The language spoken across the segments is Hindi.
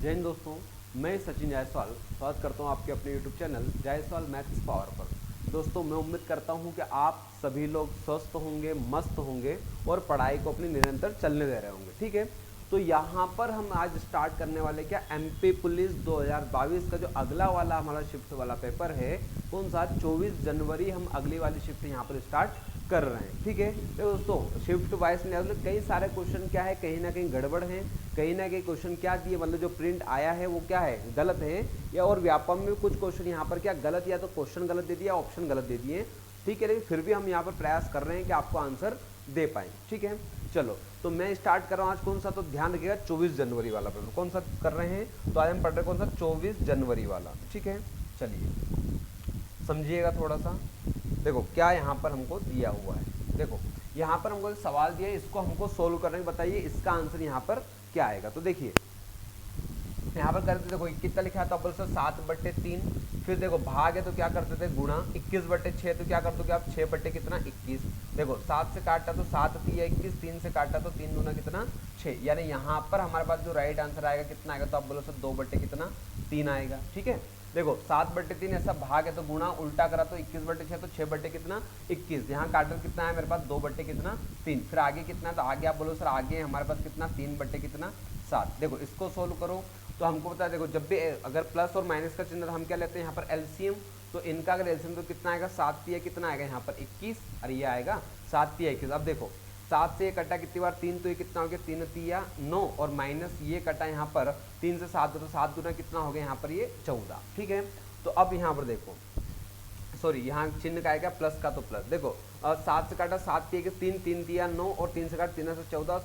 जय हिंद दोस्तों, मैं सचिन जायसवाल स्वागत करता हूं आपके अपने YouTube channel Jaiswal maths power पर। दोस्तों, मैं उम्मीद करता हूं कि आप सभी लोग स्वस्थ होंगे, मस्त होंगे और पढ़ाई को अपनी निरंतर चलने दे रहे होंगे। ठीक है, तो यहाँ पर हम आज स्टार्ट करने वाले क्या MP पुलिस 2022 का जो अगला वाला हमारा शिफ्ट वाला पेपर है, कौन सा 24 जनवरी हम अगली वाली शिफ्ट यहाँ पर स्टार्ट कर रहे हैं। ठीक है, तो दोस्तों शिफ्ट वाइज में कई सारे क्वेश्चन क्या है, कहीं ना कहीं गड़बड़ है, कहीं ना कहीं क्वेश्चन क्या दिए, मतलब जो प्रिंट आया है वो क्या है, गलत है, या और व्यापम में कुछ क्वेश्चन यहाँ पर क्या गलत, या तो क्वेश्चन गलत दे दिया, ऑप्शन गलत दे दिए। ठीक है, लेकिन फिर भी हम यहाँ पर प्रयास कर रहे हैं कि आपको आंसर दे पाए। ठीक है, चलो तो मैं स्टार्ट कर रहा हूँ आज कौन सा, तो ध्यान रखिएगा 24 जनवरी वाला पेपर कौन सा कर रहे हैं, तो आज हम पढ़ रहे हैं कौन सा 24 जनवरी वाला। ठीक है, चलिए समझिएगा थोड़ा सा। देखो क्या यहाँ पर हमको दिया हुआ है, देखो यहाँ पर हमको सवाल दिया है, इसको हमको सोल्व करने के बताइए इसका आंसर यहाँ पर क्या आएगा। तो देखिए यहाँ पर करते, देखो कितना लिखा था बोल सर 7/3, फिर देखो भाग है तो क्या करते थे गुणा, 21/6 तो क्या करते थे आप 6 कितना 21। देखो 7 से काटा तो 7 3 21, 3 से काटा तो 3 दूना कितना 6, यानी यहाँ पर हमारे पास जो राइट आंसर आएगा कितना आएगा, तो आप बोलो सर 2 कितना 3 आएगा। ठीक है, देखो 7/3 ऐसा भाग है तो गुणा उल्टा करा तो 21/6 तो 6 कितना 21, यहाँ काटर कितना है मेरे पास 2 कितना 3, फिर आगे कितना है, तो आगे आप बोलो सर आगे हमारे पास कितना 3 कितना 7। देखो इसको सोल्व करो तो हमको पता है, देखो जब भी अगर प्लस और माइनस का चिन्ह हम क्या लेते हैं यहाँ पर एलसीएम, तो इनका अगर एलसीएम तो कितना आएगा 7 3 कितना आएगा यहाँ पर 21, और ये आएगा 7 3 21। अब देखो 7 से ये कटा कितनी बार 3, तो ये कितना हो गया 3 3 9, और माइनस ये कटा यहाँ पर 3 से 7 तो 7 दूना कितना हो गया यहाँ पर ये 14। ठीक है, तो अब यहाँ पर देखो सॉरी यहाँ चिन्ह का आएगा प्लस का, तो प्लस देखो 7 से काटा 7 3 3 3 दिया 9, और 3 से काटा 3 से 14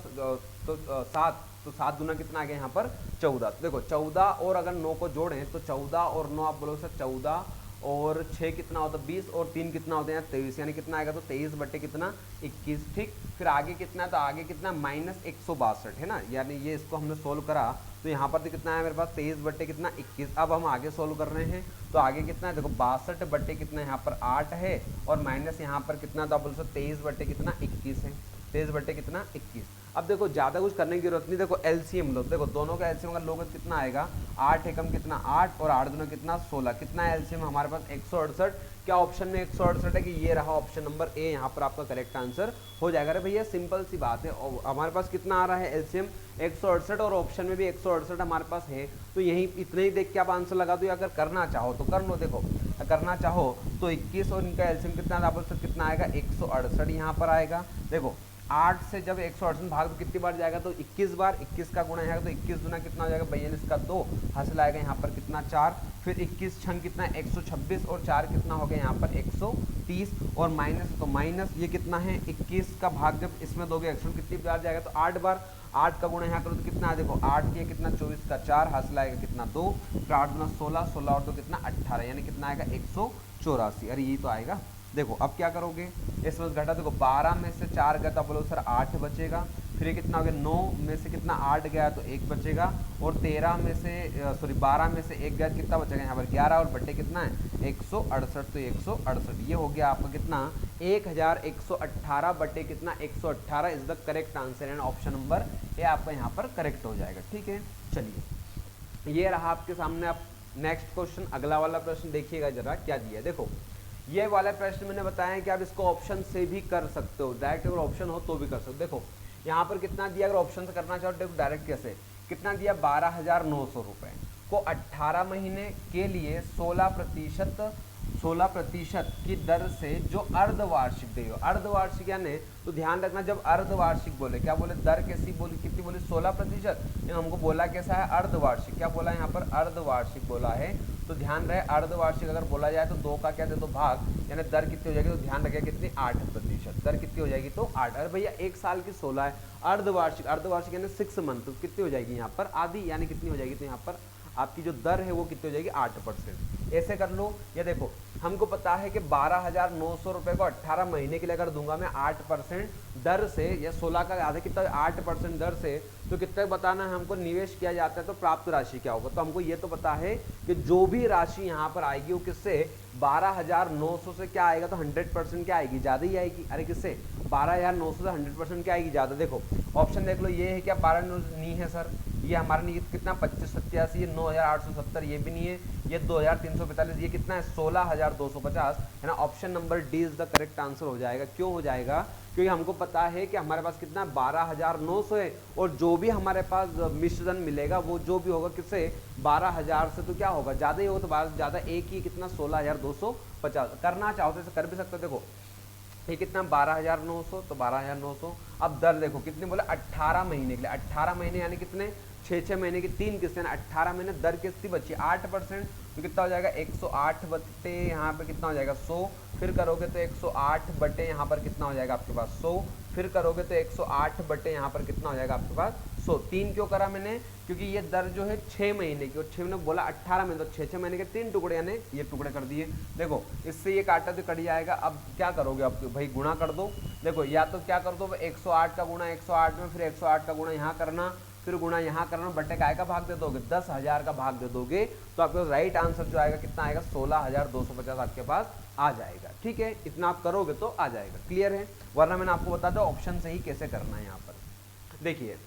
तो 7, तो 7 दूना कितना आ गया यहाँ पर 14। तो देखो 14 और अगर 9 को जोड़ें तो 14 और 9 आप बोलो सर 14 और 6 कितना होता है 20, और 3 कितना होता है 23, यानी कितना आएगा तो 23 कितना 21। ठीक, फिर आगे कितना है, तो आगे कितना -162 है ना, यानी ये इसको हमने सोल्व करा तो यहाँ पर तो कितना है मेरे पास 23 कितना 21। अब हम आगे सोल्व कर रहे हैं तो आगे कितना है, देखो 62 कितना यहाँ पर 8 है, और माइनस यहाँ पर कितना, तो आप बोल सकते 23 कितना 21 है, 23 कितना 21। अब देखो ज़्यादा कुछ करने की जरूरत नहीं, देखो एलसीएम लो, देखो दोनों का एलसीएम अगर लोगे तो कितना आएगा 8 एकम कितना 8, और 8 दूना कितना 16, कितना एलसीएम हमारे पास 168। क्या ऑप्शन में 168 है कि ये रहा ऑप्शन नंबर ए, यहाँ पर आपका करेक्ट आंसर हो जाएगा। अरे भैया सिंपल सी बात है, हमारे पास कितना आ रहा है एलसीएम 168, और ऑप्शन में भी 168 हमारे पास है, तो यही इतने ही देख के आप आंसर लगा दो, अगर करना चाहो तो कर लो। देखो करना चाहो तो 21 और इनका एलसीएम कितना आप कितना आएगा 168 यहाँ पर आएगा। देखो 8 से जब 168 भाग तो कितनी बार जाएगा, तो 21 बार, 21 का गुणा है तो 21 गुना कितना हो जाएगा 42 का 2, हासिल आएगा यहाँ पर कितना 4, फिर 21 छंग कितना 126, और 4 कितना हो गया यहाँ पर 130, और माइनस तो माइनस ये कितना है 21 का भाग जब इसमें दोगे 100 कितनी बार जाएगा, तो 8 बार, 8 का गुणा यहाँ करो तो कितना है, देखो 8 के कितना 24 का 4, हासिल आएगा कितना 2, फिर 8 गुना 16, 16 और तो कितना 18, यानी कितना आएगा 184। अरे ये तो आएगा। देखो अब क्या करोगे, इसमें घटा, देखो 12 में से 4 गया तो बोलो सर 8 बचेगा, फिर ये कितना हो गया 9 में से कितना 8 गया तो 1 बचेगा, और 13 में से सॉरी 12 में से 1 गया कितना बचेगा यहाँ पर 11, और बटे कितना है 168, तो 168 ये हो गया आपका कितना 1118 बटे कितना 118 is the correct answer, and option number A आपका यहाँ पर करेक्ट हो जाएगा। ठीक है, चलिए ये रहा आपके सामने। आप नेक्स्ट क्वेश्चन, अगला वाला प्रश्न देखिएगा जरा क्या दिया है। देखो ये वाला प्रश्न मैंने बताया कि आप इसको ऑप्शन से भी कर सकते हो, डायरेक्ट अगर ऑप्शन हो तो भी कर सकते हो। देखो यहाँ पर कितना दिया, अगर ऑप्शन से करना चाहो देखो डायरेक्ट कैसे, कितना दिया 12,900 रुपये को 18 महीने के लिए 16% की दर से जो अर्धवार्षिक देगी, अर्धवार्षिक यानी तो ध्यान रखना जब अर्धवार्षिक बोले, क्या बोले दर कैसी बोली, कितनी बोली 16%, हमको बोला कैसा है अर्धवार्षिक, क्या बोला यहाँ पर अर्धवार्षिक बोला है, तो ध्यान रहे अर्धवार्षिक अगर बोला जाए तो 2 का क्या दे दो भाग, यानी दर कितनी हो जाएगी, तो ध्यान रखिए कितनी 8%, दर कितनी हो जाएगी तो 8। अरे भैया 1 साल की 16 है, अर्धवार्षिक, अर्धवार्षिक यानी 6 मंथ, तो कितनी हो जाएगी यहाँ पर आधी, यानी कितनी हो जाएगी, तो यहाँ पर आपकी जो दर है वो कितनी हो जाएगी 8%। ऐसे कर लो, या देखो हमको पता है कि 12,900 रुपये को 18 महीने के लिए अगर दूंगा मैं 8% दर से, या 16 का आधा कितना 8% दर से, तो कितना बताना है हमको, निवेश किया जाता है तो प्राप्त राशि क्या होगा। तो हमको ये तो पता है कि जो भी राशि यहाँ पर आएगी वो किससे 12,900 से क्या आएगा, तो 100% क्या आएगी, ज़्यादा ही आएगी। अरे किससे 12,900 से 100% क्या आएगी ज़्यादा। देखो ऑप्शन देख लो, ये है क्या 12 नहीं है सर, ये हमारा नहीं कितना 2587, ये 9,870, ये भी नहीं है, ये 2,345, ये कितना है 16,250 है ना। Option number D is the correct answer हो जाएगा। क्यों हो जाएगा? क्योंकि हमको पता है कि हमारे पास कितना 12,900 है, और जो भी हमारे पास मिश्रण मिलेगा वो जो भी होगा किससे 12,000 से, तो क्या होगा ज़्यादा ही होगा, तो 12 से ज़्यादा एक ही कितना 16,250। करना चाहो तो कर भी सकते हो। देखो ये कितना 12,900, तो 12,900। अब दर देखो कितने बोले 18 महीने के लिए, 18 महीने यानी कितने 6 महीने की 3 किस्तें, 18 महीने, दर कितनी बची 8%, तो कितना हो जाएगा 108 बटे यहाँ पे कितना हो जाएगा 100, फिर करोगे तो 108 बटे यहाँ पर कितना हो जाएगा आपके पास 100, फिर करोगे तो 108 बटे यहाँ पर कितना हो जाएगा आपके पास 100। 3 क्यों करा मैंने? क्योंकि ये दर जो है 6 महीने की, और 6 महीने बोला 18 महीने, तो 6 महीने के 3 टुकड़े यानी ये टुकड़े कर दिए। देखो इससे ये काटा तो कट जाएगा। अब क्या करोगे आप भाई गुणा कर दो। देखो या तो क्या कर दो 108 का गुणा 108 में, फिर 108 का गुणा यहाँ करना, फिर गुणा यहाँ करना, बटे काय का भाग दे दोगे 10,000 का भाग दे दोगे, तो आपको राइट आंसर जो आएगा कितना आएगा 16,250 आपके पास आ जाएगा। ठीक है, इतना आप करोगे तो आ जाएगा। क्लियर है? वरना मैंने आपको बता दो ऑप्शन से ही कैसे करना है। यहाँ पर देखिए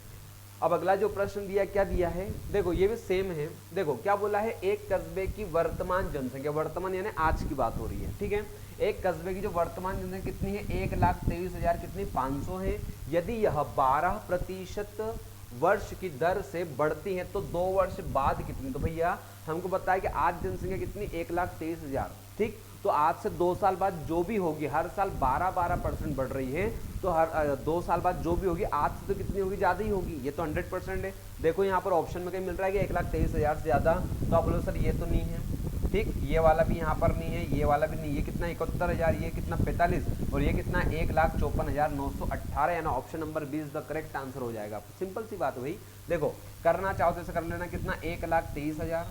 अब अगला जो प्रश्न दिया क्या दिया है, देखो ये भी सेम है। देखो क्या बोला है, एक कस्बे की वर्तमान जनसंख्या, वर्तमान यानी आज की बात हो रही है, ठीक है। एक कस्बे की जो वर्तमान जनसंख्या कितनी है 1,23,000 कितनी 500 है। यदि यह 12% वर्ष की दर से बढ़ती है तो 2 वर्ष बाद कितनी, तो भैया हमको पता है कि आज जनसंख्या कितनी 1,23,000, ठीक। तो आज से 2 साल बाद जो भी होगी, हर साल 12% बढ़ रही है, तो हर 2 साल बाद जो भी होगी आज से तो कितनी होगी ज़्यादा ही होगी, ये तो 100% है। देखो यहाँ पर ऑप्शन में कहीं मिल रहा है कि 1,23,000 से ज़्यादा, तो आप बोलो सर ये तो नहीं है, ठीक। ये वाला भी यहाँ पर नहीं है, ये वाला भी नहीं, ये कितना 71,000, ये कितना 45, और ये कितना 1,54,918, यानी option number 20 the correct answer हो जाएगा। सिंपल सी बात है भाई। देखो करना चाहो तो ऐसे कर लेना, कितना 1,23,000,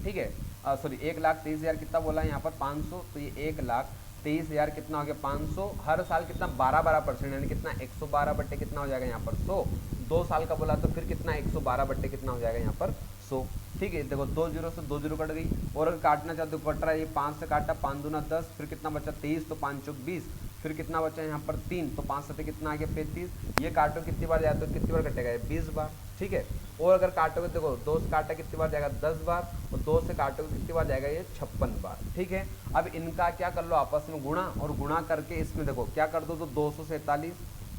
ठीक है, सॉरी 1,23,000 कितना बोला यहाँ पर 500, तो ये 1,23,000 कितना हो गया 500, हर साल कितना 12% यानी कितना 112 बट्टे कितना हो जाएगा यहाँ पर 100। 2 साल का बोला तो फिर कितना 112 बट्टे कितना हो जाएगा यहाँ पर 100, ठीक है। देखो 2 जीरो से 2 जीरो कट गई, और अगर काटना चाहते तो कट रहा है, ये 5 से काटा 5 दूना 10, फिर कितना बचा 23, तो 5 चौक 20, फिर कितना बचा यहाँ पर 3, तो 5 सत्ते कितना आ गया 35। ये काटो कितनी बार जाए तो कितनी बार कटेगा 20 बार, ठीक है। और अगर काटोगे देखो 2 से काटा कितनी बार जाएगा 10 बार, और 2 से काटोगे कितनी बार जाएगा ये 56 बार, ठीक है। अब इनका क्या कर लो आपस में गुणा, और गुणा करके इसमें देखो क्या कर दो, तो 247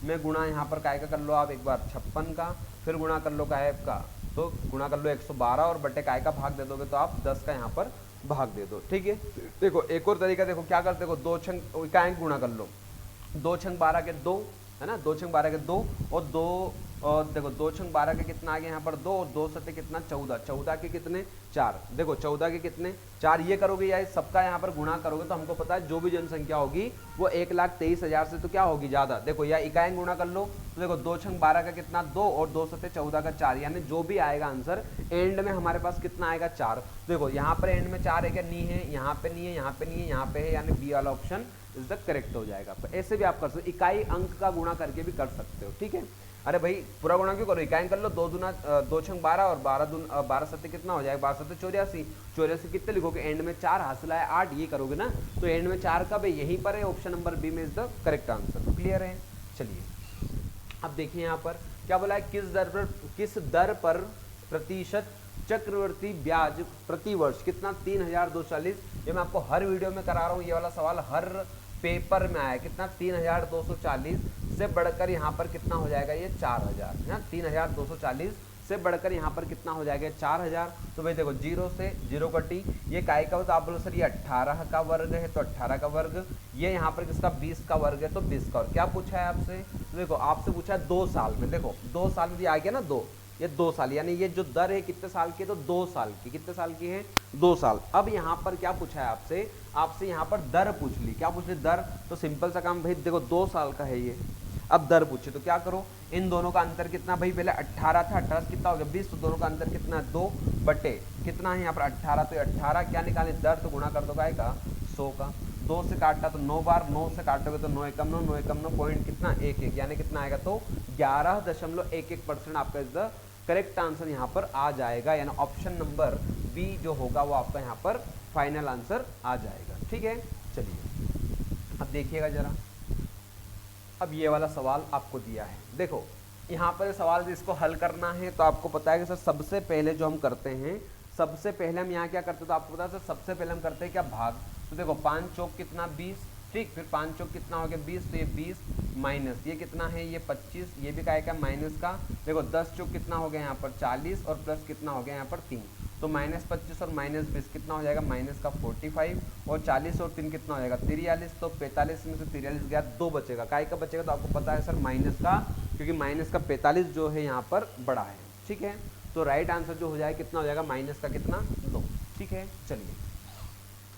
में गुणा यहाँ पर काय का कर लो आप एक बार 56 का, फिर गुणा कर लो काय का, तो गुणा कर लो 112, और बटे काय का भाग दे दोगे तो आप 10 का यहाँ पर भाग दे दो, ठीक है। देखो एक और तरीका, देखो क्या करते, देखो 2 छंग काय गुणा कर लो, 2 छंग 12 के 2 है ना, 2 छंग 12 के 2, और 2 और देखो 2 छंग 12 के कितना आ गया यहाँ पर 2, और 2 सत्ते कितना 14, 14 के कितने 4, देखो 14 के कितने 4, ये करोगे या सबका यहाँ पर गुणा करोगे तो हमको पता है जो भी जनसंख्या होगी वो 1,23,000 से तो क्या होगी ज़्यादा। देखो या इकाई गुणा कर लो, तो देखो 2 छंग 12 का कितना 2, और 2 सत्ते 14 का 4, यानी जो भी आएगा आंसर एंड में हमारे पास कितना आएगा 4। देखो यहाँ पर एंड में 4 है क्या, नहीं है, यहाँ पे नहीं है, यहाँ पे नहीं है, यहाँ पे है, यानी बी वाला ऑप्शन इज द करेक्ट हो जाएगा। तो ऐसे भी आप कर सकते हो, इकाई अंक का गुणा करके भी कर सकते हो, ठीक है। अरे भाई पूरा गुणा क्यों करो, इकाई कर लो, 2 दूना 2 छंग 12, और 12 सत्ते कितना हो जाएगा 12 सत्ते 84, 84 कितने लिखोगे एंड में 4 हासिल है 8, ये करोगे ना, तो एंड में 4 कब है यहीं पर है, ऑप्शन नंबर बी में is the correct answer. Clear है? चलिए अब देखिए यहाँ पर क्या बोला है, किस दर पर प्रतिशत चक्रवर्ती ब्याज प्रति वर्ष कितना 3,240। ये मैं आपको हर वीडियो में करा रहा हूँ, ये वाला सवाल हर पेपर में आया, कितना 3,240 से बढ़कर यहाँ पर कितना हो जाएगा ये 4,000 है ना, 3,240 से बढ़कर यहाँ पर कितना हो जाएगा 4,000। तो भाई देखो 0 से 0 कटी, ये काय का, तो आप बोलो सर ये 18 का वर्ग है, तो 18 का वर्ग, ये यहाँ पर किसका 20 का वर्ग है, तो 20 का। और क्या पूछा है आपसे, तो देखो आपसे पूछा है 2 साल में, देखो 2 साल में आ गया ना 2, ये 2 साल, यानी ये जो दर है कितने साल की है, तो 2 साल की, कितने साल की है 2 साल। अब यहाँ पर क्या पूछा है आपसे यहाँ पर दर पूछ ली, क्या पूछ ली दर, तो सिंपल सा काम भाई देखो 2 साल का है ये, अब दर पूछे तो क्या करो, इन दोनों का अंतर कितना भाई, पहले 18 था, 18 कितना हो गया 20, तो दोनों का अंतर कितना है 2 बटे कितना है यहाँ पर 18, तो 18 क्या निकाले दर, तो गुणा कर दो काय का 100 का, 2 से काटा तो 9 बार, 9 से काटोगे तो 9 एकम 9 पॉइंट कितना 1 यानी कितना आएगा, तो 11.11% आपका इज द करेक्ट आंसर यहाँ पर आ जाएगा, यानी ऑप्शन नंबर बी जो होगा वो आपका यहाँ पर फाइनल आंसर आ जाएगा, ठीक है। चलिए अब देखिएगा जरा, अब ये वाला सवाल आपको दिया है, देखो यहाँ पर सवाल इसको हल करना है तो आपको पता है कि सर सबसे पहले जो हम करते हैं, सबसे पहले हम यहाँ क्या करते हैं, तो आपको पता है सर सबसे पहले हम करते हैं क्या, भाग। तो देखो 5 चौक कितना 20, ठीक, फिर 5 चौक कितना हो गया 20, तो ये 20 माइनस ये कितना है, ये 25, ये भी का माइनस का। देखो 10 चौक कितना हो गया यहाँ पर 40 और प्लस कितना हो गया यहाँ पर 3, तो -25 और -20 कितना हो जाएगा, माइनस का 45 और 40 और 3 कितना हो जाएगा 43, तो 45 में से 43 गया, 2 बचेगा, काय का बचेगा, तो आपको पता है सर माइनस का, क्योंकि माइनस का 45 जो है यहाँ पर बड़ा है, ठीक है। तो राइट आंसर जो हो जाएगा कितना हो जाएगा, माइनस का कितना 2, ठीक है। चलिए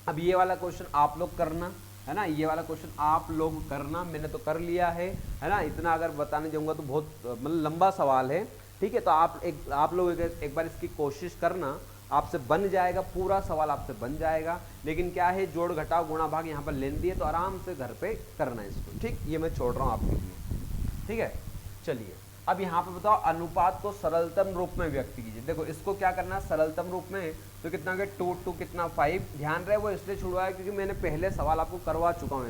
अब ये वाला क्वेश्चन आप लोग करना है ना, ये वाला क्वेश्चन आप लोग करना, मैंने तो कर लिया है ना, इतना अगर बताने जाऊंगा तो बहुत मतलब लंबा सवाल है, ठीक है। तो आप लोग एक बार इसकी कोशिश करना, आपसे बन जाएगा, पूरा सवाल आपसे बन जाएगा, लेकिन क्या है जोड़ घटाव गुणा भाग यहाँ पर लेंदी है, तो आराम से घर पे करना है इसको, ठीक। ये मैं छोड़ रहा हूँ आपके लिए, ठीक है। चलिए अब यहाँ पे बताओ अनुपात को सरलतम रूप में व्यक्त कीजिए। देखो इसको क्या करना है सरलतम रूप में, तो कितना हो गया 2 कितना 5, ध्यान रहे वो इसलिए छुड़वाया क्योंकि मैंने पहले सवाल आपको करवा चुका हूँ,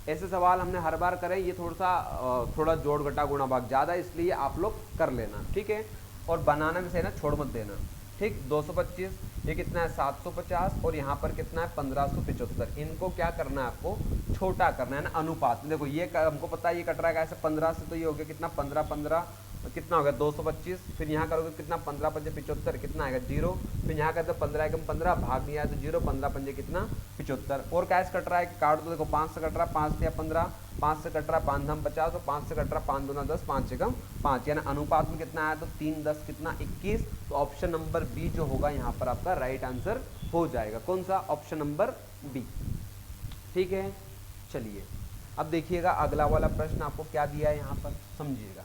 ऐसे सवाल हमने हर बार करें, ये थोड़ा जोड़ घटा गुणा भाग ज़्यादा, इसलिए आप लोग कर लेना, ठीक है। और बनाना में से ना छोड़ मत देना, ठीक। 225 ये कितना है 750 और यहाँ पर कितना है 1575, इनको क्या करना है आपको छोटा करना है ना अनुपात। देखो ये हमको पता है ये कट रहा है ऐसे 15 से, तो ये हो गया कितना 15 कितना हो गया 225, फिर यहाँ करोगे कितना 15 पंजे 75 कितना आएगा 0, फिर यहाँ करते 15 एकम 15 भाग नहीं आया तो 0, 15 पंजे कितना 75, और कैसे कट रहा है काट दो, देखो 5 से कट रहा है 5 से 15, 5 से कट रहा है 5 धम 50 और 5 से कट रहा है 5 दूना 10, 5 एकम 5, यानी अनुपात में कितना आया तो 3 10 कितना 21, तो ऑप्शन नंबर बी जो होगा यहाँ पर आपका राइट आंसर हो जाएगा। कौन सा, ऑप्शन नंबर बी, ठीक है। चलिए अब देखिएगा अगला वाला प्रश्न आपको क्या दिया है यहाँ पर, समझिएगा।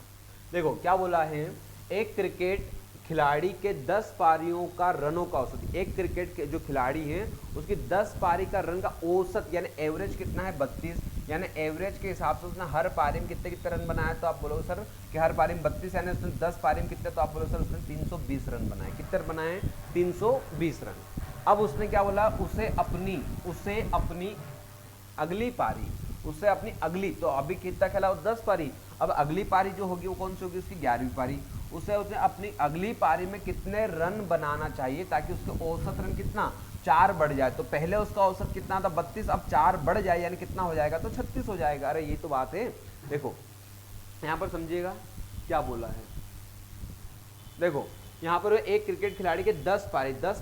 देखो क्या बोला है, एक क्रिकेट खिलाड़ी के 10 पारियों का रनों का औसत, एक क्रिकेट के जो खिलाड़ी हैं उसकी 10 पारी का रन का औसत यानी एवरेज कितना है 32, यानी एवरेज के हिसाब से उसने हर पारी में कितने कितने रन बनाया, तो आप बोलोगे सर कि हर पारी में 32 यानी उसने 10 पारी में कितने, तो आप बोलोगे सर उसने 320 रन बनाए, कितने बनाए 320 रन। अब उसने क्या बोला, उसे अपनी अगली पारी, उससे अपनी अगली, तो अभी कितना खेला वो 10 पारी, अब अगली पारी जो होगी वो कौन सी होगी उसकी 11वीं पारी, उसने अपनी अगली पारी में कितने रन बनाना चाहिए ताकि उसके औसत रन कितना 4 बढ़ जाए। तो पहले उसका औसत कितना था 32, अब 4 बढ़ जाए यानी कितना हो जाएगा तो 36 हो जाएगा। अरे ये तो बात है, देखो यहाँ पर समझिएगा क्या बोला है। देखो यहाँ पर एक क्रिकेट खिलाड़ी के 10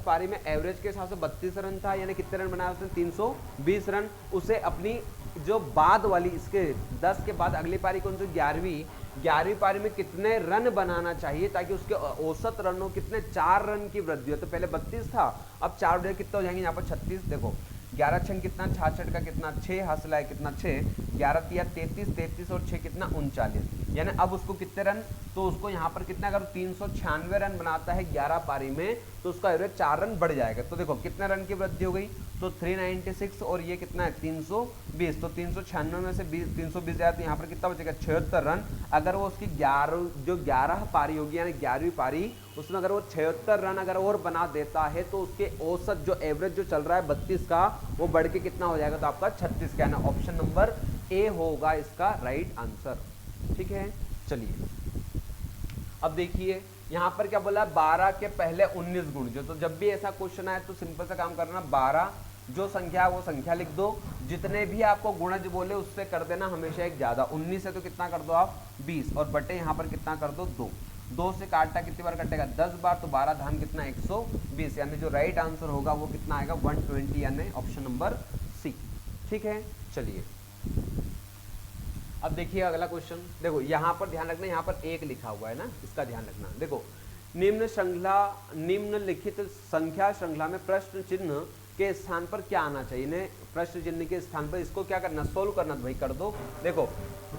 पारी में एवरेज के हिसाब से 32 रन था, यानी कितने रन बनाया उसने 320 रन। उसे अपनी जो बाद वाली इसके 10 के बाद अगली पारी कौन सी 11वीं पारी में कितने रन बनाना चाहिए ताकि उसके औसत रनों कितने 4 रन की वृद्धि हो। तो पहले 32 था, अब 4 बढ़े कितने हो जाएंगे यहाँ पर 36। देखो 11 छन कितना 66 का कितना 6 हासिल है कितना 6, 11 तिया 33 और 6 कितना 39, यानी अब उसको कितने रन, तो उसको यहाँ पर कितना अगर 396 रन बनाता है 11 पारी में तो उसका एवरेज 4 रन बढ़ जाएगा। तो देखो कितने रन की वृद्धि हो गई, तो 396 और ये कितना है 320, तो 396 में से 320 जाए तो यहाँ पर कितना बचेगा 76 रन। अगर वो उसकी 11 पारी होगी यानी 11वीं पारी, उसमें अगर वो 76 रन अगर और बना देता है तो उसके औसत जो एवरेज जो चल रहा है 32 का वो बढ़ के कितना हो जाएगा, तो आपका 36 का है ना, ऑप्शन नंबर ए होगा इसका राइट आंसर, ठीक है। चलिए अब देखिए यहाँ पर क्या बोला 12 के पहले 19 गुण जो, तो जब भी ऐसा क्वेश्चन आए तो सिंपल सा काम करना, 12 जो संख्या है वो संख्या लिख दो, जितने भी आपको गुणज बोले उससे कर देना हमेशा एक ज्यादा, 19 है तो कितना कर दो आप 20 और बटे यहाँ पर कितना कर दो 2 से काटता कितनी बार कटेगा 10 बार, तो 12 धाम कितना 120, यानी जो राइट आंसर होगा वो कितना आएगा 120, यानी ऑप्शन नंबर सी, ठीक है। चलिए अब देखिए अगला क्वेश्चन, देखो यहाँ पर ध्यान रखना, यहाँ पर 1 लिखा हुआ है ना, इसका ध्यान रखना। देखो निम्नलिखित संख्या श्रृंखला में प्रश्न चिन्ह के स्थान पर क्या आना चाहिए, इन्हें प्रश्न चिन्ह के स्थान पर इसको क्या करना सोल्व करना, तो भाई कर दो। देखो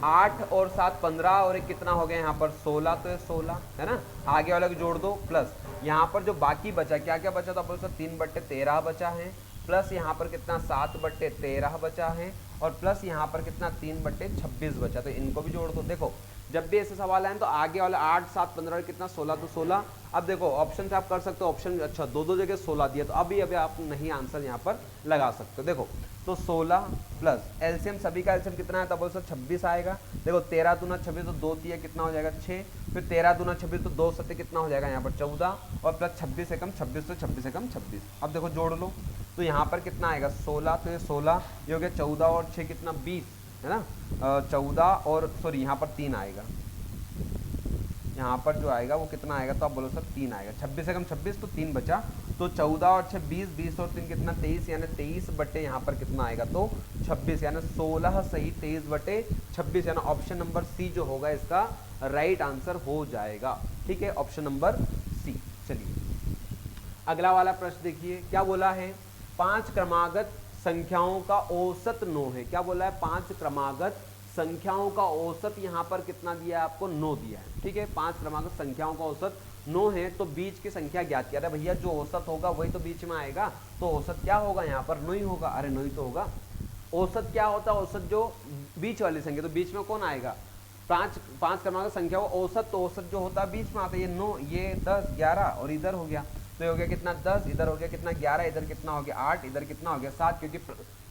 8 और 7 15 और एक कितना हो गया यहाँ पर 16, तो ये 16 है ना, आगे वाला को जोड़ दो, प्लस यहाँ पर जो बाकी बचा क्या क्या बचा था, 3/13 बचा है, प्लस यहाँ पर कितना 7/13 बचा है, और प्लस यहाँ पर कितना 3/26 बचा, तो इनको भी जोड़ दो। देखो जब भी ऐसे सवाल आए तो आगे वाला 8 7 15 कितना 16, तो 16। अब देखो ऑप्शन से आप कर सकते हो, ऑप्शन अच्छा 2 जगह 16 दिया, तो अभी आप नहीं आंसर यहाँ पर लगा सकते हो। देखो तो 16 प्लस एलसीएम, सभी का एलसीएम कितना है, तब बोल सर 26 आएगा। देखो 13 दूना 26 तो 2 3 कितना हो जाएगा 6, फिर 13 दूना 26 तो 2 7 कितना हो जाएगा यहाँ पर 14, और प्लस 26 एकम 26 तो 26 एकम 26। अब देखो जोड़ लो तो यहाँ पर कितना आएगा 16, तो ये 16, ये हो गया 14 और 6 कितना 20 है ना, 14 और सॉरी यहाँ पर 3 आएगा, यहाँ पर जो आएगा वो कितना आएगा, तो आप बोलो सर 3 आएगा, 26 एकम 26 तो 3 बचा, तो 14 और 6 20, 20 और 3 कितना 23, यानी 23 बटे यहाँ पर कितना आएगा तो 26, यानी 16 सही 23 बटे 26, यानी ऑप्शन नंबर सी जो होगा इसका राइट आंसर हो जाएगा। ठीक है, ऑप्शन नंबर सी। चलिए अगला वाला प्रश्न देखिए क्या बोला है, 5 क्रमागत संख्याओं का औसत 9 है। क्या बोला है, 5 क्रमागत संख्याओं का औसत यहाँ पर कितना दिया है आपको 9 दिया है। ठीक है, 5 क्रमागत संख्याओं का औसत 9 है, तो बीच की संख्या ज्ञात किया। अरे भैया जो औसत होगा वही तो बीच में आएगा, तो औसत क्या होगा यहाँ पर 9 ही होगा। अरे 9 ही तो होगा। औसत क्या होता है, औसत जो बीच वाली संख्या, तो बीच में कौन आएगा, 5 क्रमागत संख्या औसत, तो औसत जो होता है बीच में आता है, ये 9, ये 10 11 और इधर हो गया, तो ये हो गया कितना 10, इधर हो गया कितना 11, इधर कितना हो गया 8, इधर कितना हो गया 7, क्योंकि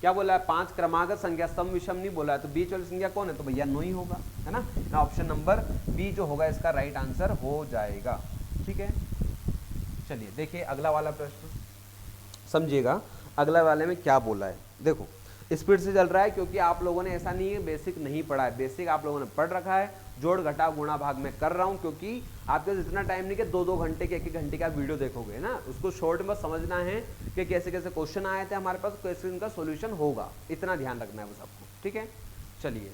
क्या बोला है 5 क्रमागत संख्या, सम विषम नहीं बोला है, तो बीच वाली संख्या कौन है, तो भैया 9 ही होगा, है ना। ऑप्शन नंबर बी जो होगा इसका राइट आंसर हो जाएगा। ठीक है, चलिए देखिए अगला वाला प्रश्न समझिएगा, अगला वाले में क्या बोला है। देखो स्पीड से चल रहा है क्योंकि आप लोगों ने ऐसा नहीं है बेसिक नहीं पढ़ा है, बेसिक आप लोगों ने पढ़ रखा है, जोड़ घटा गुणा भाग में कर रहा हूं, क्योंकि आपके इतना टाइम नहीं कि 2-2 घंटे के 1-1 घंटे का वीडियो देखोगे ना, उसको शॉर्ट में समझना है कि कैसे कैसे क्वेश्चन आए थे हमारे पास, कैसे इनका सोल्यूशन होगा, इतना ध्यान रखना है बस आपको। ठीक है, चलिए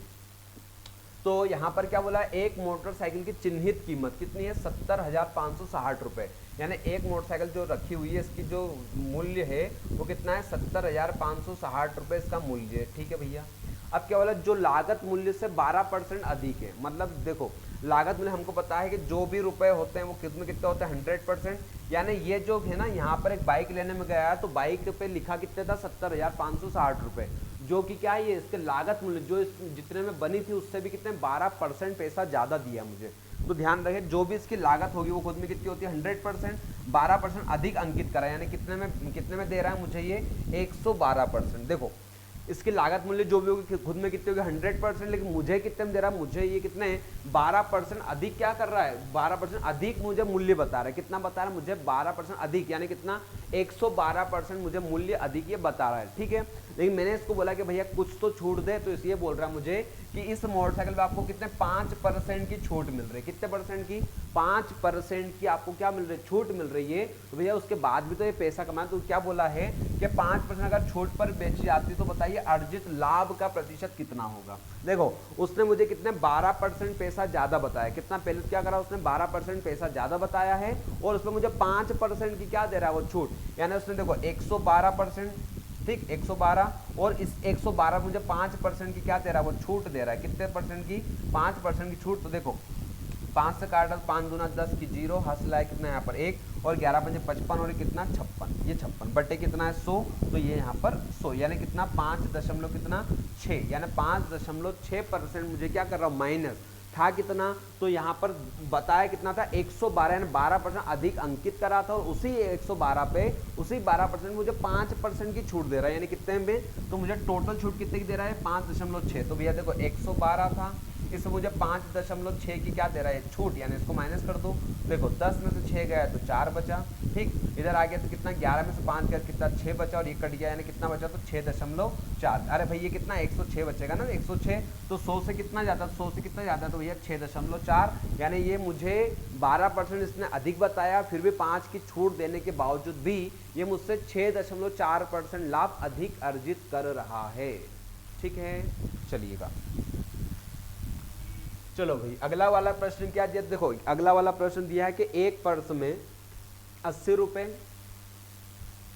तो यहाँ पर क्या बोला है, एक मोटरसाइकिल की चिन्हित कीमत कितनी है 70,560 रुपये, यानी एक मोटरसाइकिल जो रखी हुई है इसकी जो मूल्य है वो कितना है 70,560 रुपये इसका मूल्य है। ठीक है भैया, अब क्या बोला, जो लागत मूल्य से 12% अधिक है, मतलब देखो लागत मूल्य हमको पता है कि जो भी रुपए होते हैं वो कितने कितने होते हैं 100%, यानी ये जो है ना यहाँ पर एक बाइक लेने में गया है तो बाइक पे लिखा कितने था 70,560 रुपये, जो कि क्या है ये इसके लागत मूल्य जो जितने में बनी थी उससे भी कितने 12% पैसा ज़्यादा दिया मुझे। तो ध्यान रहे जो भी इसकी लागत होगी वो खुद में कितनी होती है 100%, 12% अधिक अंकित करा, यानी कितने में दे रहा है मुझे ये 112%। देखो इसकी लागत मूल्य जो भी होगी खुद में कितनी होगी 100%, लेकिन मुझे कितने में दे रहा है, मुझे ये कितने 12% अधिक क्या कर रहा है, 12% अधिक मुझे मूल्य बता रहा है। कितना बता रहा है मुझे 12% अधिक, यानी कितना 112% मुझे मूल्य अधिक ये बता रहा है। ठीक है, लेकिन मैंने इसको बोला कि भैया कुछ तो छूट दे, तो इसलिए बोल रहा है मुझे कि इस मोटरसाइकिल पे आपको कितने 5% की छूट मिल रही है। कितने परसेंट की, 5% की आपको क्या मिल रही है, छूट मिल रही है। तो भैया उसके बाद भी तो ये पैसा कमाए, तो क्या बोला है कि 5% अगर छूट पर बेची जाती तो बताइए अर्जित लाभ का प्रतिशत कितना होगा। देखो उसने मुझे कितने 12% पैसा ज्यादा बताया, कितना पहले क्या करा उसने 12% पैसा ज्यादा बताया है, और उसमें मुझे 5% की क्या दे रहा है वो छूट, यानी उसने देखो 112%, ठीक 112, और इस 112 मुझे 5% की क्या दे रहा है वो छूट दे रहा है। कितने परसेंट की, 5% की छूट। तो देखो 5 से काटा 5 दूना 10 की 0, हासिल है कितना यहाँ पर 1, और 11 पंजे 55 और कितना 56, ये 56 बटे कितना है 100, तो ये यहाँ पर 100 यानी कितना 5.6, यानी 5.6% मुझे क्या कर रहा हूँ माइनस था कितना, तो यहाँ पर बताया कितना था 112, यानी 12% अधिक अंकित करा था, और उसी 112 पे उसी 12% मुझे 5% की छूट दे रहा है, यानी कितने में, तो मुझे टोटल छूट कितने की दे रहा है 5.6। तो भैया देखो 112 था, इसमें मुझे 5.6 की क्या दे रहा है छूट, यानी इसको माइनस कर दो। देखो 10 में से 6 गया तो 4 बचा, ठीक इधर आ गया तो कितना 11 में से 5 गया कितना 6 बचा, और ये कट गया यानी कितना बचा तो 6.4। अरे भाई ये कितना 106 बचेगा ना, 106 तो 100 से कितना जाता, 100 से कितना जाता तो भैया 6.4, यानी ये मुझे 12% इसने अधिक बताया, फिर भी 5 की छूट देने के बावजूद भी ये मुझसे 6.4% लाभ अधिक अर्जित कर रहा है। ठीक है, चलिएगा चलो भाई अगला वाला प्रश्न क्या दिया, देखो अगला वाला प्रश्न दिया है कि एक पर्स में 80 रुपए,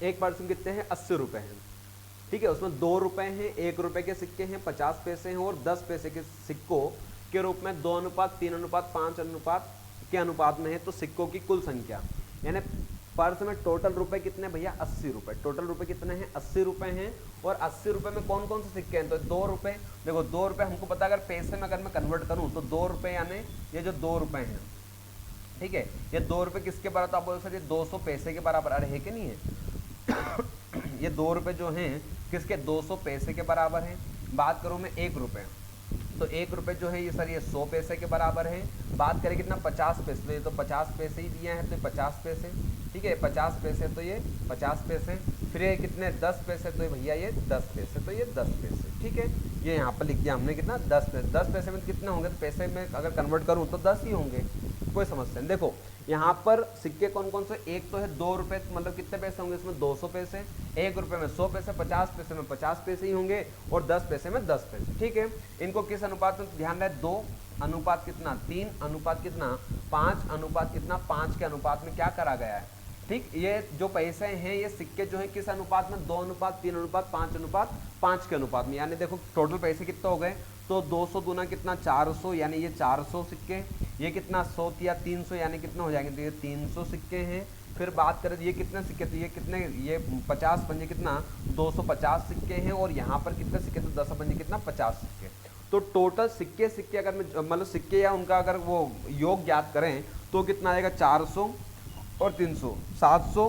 एक पर्स में कितने हैं 80 रुपए हैं, ठीक है, उसमें 2 रुपए हैं, 1 रुपए के सिक्के हैं, 50 पैसे हैं, और 10 पैसे के सिक्कों के रूप में 2:3:5 अनुपात के अनुपात में है। तो सिक्कों की कुल संख्या, यानी पर्स में टोटल रुपए कितने भैया 80 रुपए, टोटल रुपए कितने हैं 80 रुपए हैं, और 80 रुपए में कौन कौन से सिक्के हैं, तो 2 रुपए। देखो 2 रुपए हमको पता अगर पैसे में अगर मैं कन्वर्ट करूं तो 2 रुपए यानी ये जो 2 रुपए हैं, ठीक है, ये 2 रुपए किसके बराबर, तो आप बोलो सर ये 200 पैसे के बराबर, अरे है कि नहीं है ये 2 रुपये जो हैं किसके 200 पैसे के बराबर हैं। बात करूँ मैं 1 रुपये, तो 1 रुपये जो है ये सर ये 100 पैसे के बराबर है। बात करें कितना 50 पैसे, तो ये तो 50 पैसे ही दिया है, तो ये 50 पैसे, ठीक है 50 पैसे, तो ये 50 पैसे। फिर ये कितने 10 पैसे, तो ये भैया ये 10 पैसे, तो ये 10 पैसे, ठीक है। ये यहाँ पर लिख दिया हमने कितना 10 पैसे। 10 पैसे में कितने होंगे, तो पैसे में अगर कन्वर्ट करूँ तो 10 ही होंगे, कोई समस्या नहीं। देखो यहाँ पर सिक्के कौन कौन से, एक तो है 2 रुपये, मतलब कितने पैसे होंगे इसमें 200 पैसे, 1 रुपये में 100 पैसे, 50 पैसे में 50 पैसे ही होंगे, और 10 पैसे में 10 पैसे, ठीक है। इनको किस अनुपात में, ध्यान रहे 2 अनुपात कितना 3 अनुपात कितना 5 अनुपात कितना 5 के अनुपात में क्या करा गया है, ठीक। ये जो पैसे हैं ये सिक्के जो है किस अनुपात में, 2 अनुपात 3 अनुपात 5 अनुपात 5 के अनुपात में। यानी देखो टोटल पैसे कितने हो गए, तो 200 दूना कितना 400, यानी ये 400 सिक्के, ये कितना 100 या 300 यानी कितने हो जाएंगे, तो ये 300 सिक्के हैं। फिर बात करें ये कितने सिक्के, तो ये कितने, ये 50 पंजे कितना 250 सिक्के हैं, और यहाँ पर कितने सिक्के, तो 10 पंजे कितना 50 सिक्के। तो टोटल सिक्के अगर मैं मतलब सिक्के या उनका अगर वो योग ज्ञात करें तो कितना आएगा 400 और 300 700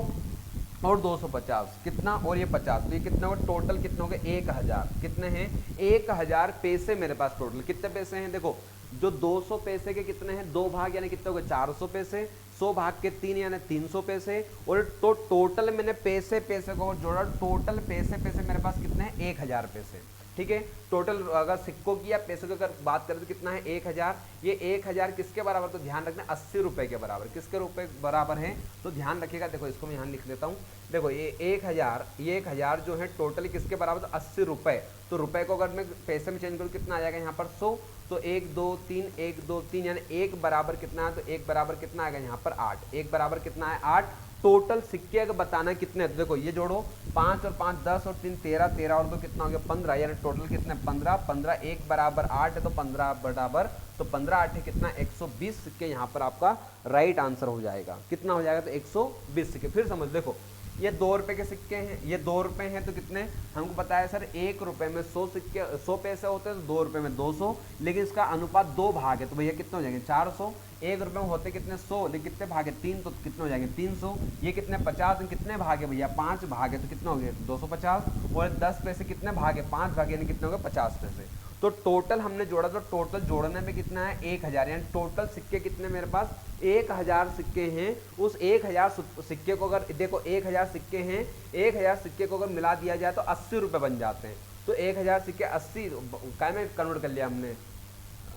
और 250 कितना, और ये 50, तो ये कितना होगा टोटल कितने हो गए 1000। कितने हैं 1000 पैसे मेरे पास टोटल। कितने पैसे हैं, देखो जो 200 पैसे के कितने हैं 2 भाग, यानी कितने हो गए 400 पैसे, 100 भाग के 3 यानी 300 पैसे, और तो टोटल मैंने पैसे को जोड़ा, टोटल पैसे मेरे पास कितने हैं 1000 पैसे, ठीक है। टोटल अगर सिक्कों की या पैसों की अगर बात करें तो कितना है 1000। ये 1000 किसके बराबर, तो ध्यान रखना 80 रुपए के बराबर। किसके रुपए बराबर है, तो ध्यान रखिएगा, देखो इसको मैं यहाँ लिख देता हूँ। देखो ये 1000 जो है टोटल किसके बराबर, तो 80 रुपए। तो रुपए को अगर मैं पैसे में चेंज करूँ कितना आ जाएगा यहाँ पर 100, तो 1 2 3 1 2 3 यानी 1 बराबर कितना है, तो 1 बराबर कितना आएगा यहाँ पर 8। 1 बराबर कितना है 8। टोटल सिक्के अगर बताना कितने, तो देखो ये जोड़ो 5 और 5 10 और 3 13, 13 और 2 कितना हो गया 15, यानी टोटल कितने 15, 15 1 बराबर 8 है, तो 15 बराबर, तो 15 8 है कितना 120 सिक्के यहाँ पर आपका राइट आंसर हो जाएगा। कितना हो जाएगा, तो 120 सिक्के। फिर समझ देखो ये 2 रुपए के सिक्के हैं, ये 2 रुपए हैं, तो कितने हमको पता है सर 1 रुपए में 100 सिक्के 100 पैसे होते हैं, तो 2 रुपए में 200, लेकिन इसका अनुपात 2 भाग है, तो भैया कितने हो जाएंगे 400। 1 रुपए में होते कितने 100, लेकिन कितने भाग है 3, तो कितने हो जाएंगे 300। ये कितने 50 कितने भाग है भैया 5 भाग है, तो कितना हो गया 250, और 10 पैसे कितने भाग है 5 भाग, यानी कितने हो गए 50 पैसे। तो टोटल हमने जोड़ा, तो टोटल जोड़ने में कितना है 1000, यानी टोटल सिक्के कितने मेरे पास 1000 सिक्के हैं। उस 1000 सिक्के को अगर देखो 1000 सिक्के हैं, 1000 सिक्के को अगर मिला दिया जाए तो 80 रुपये बन जाते हैं। तो 1000 सिक्के 80 काय में कन्वर्ट कर लिया हमने,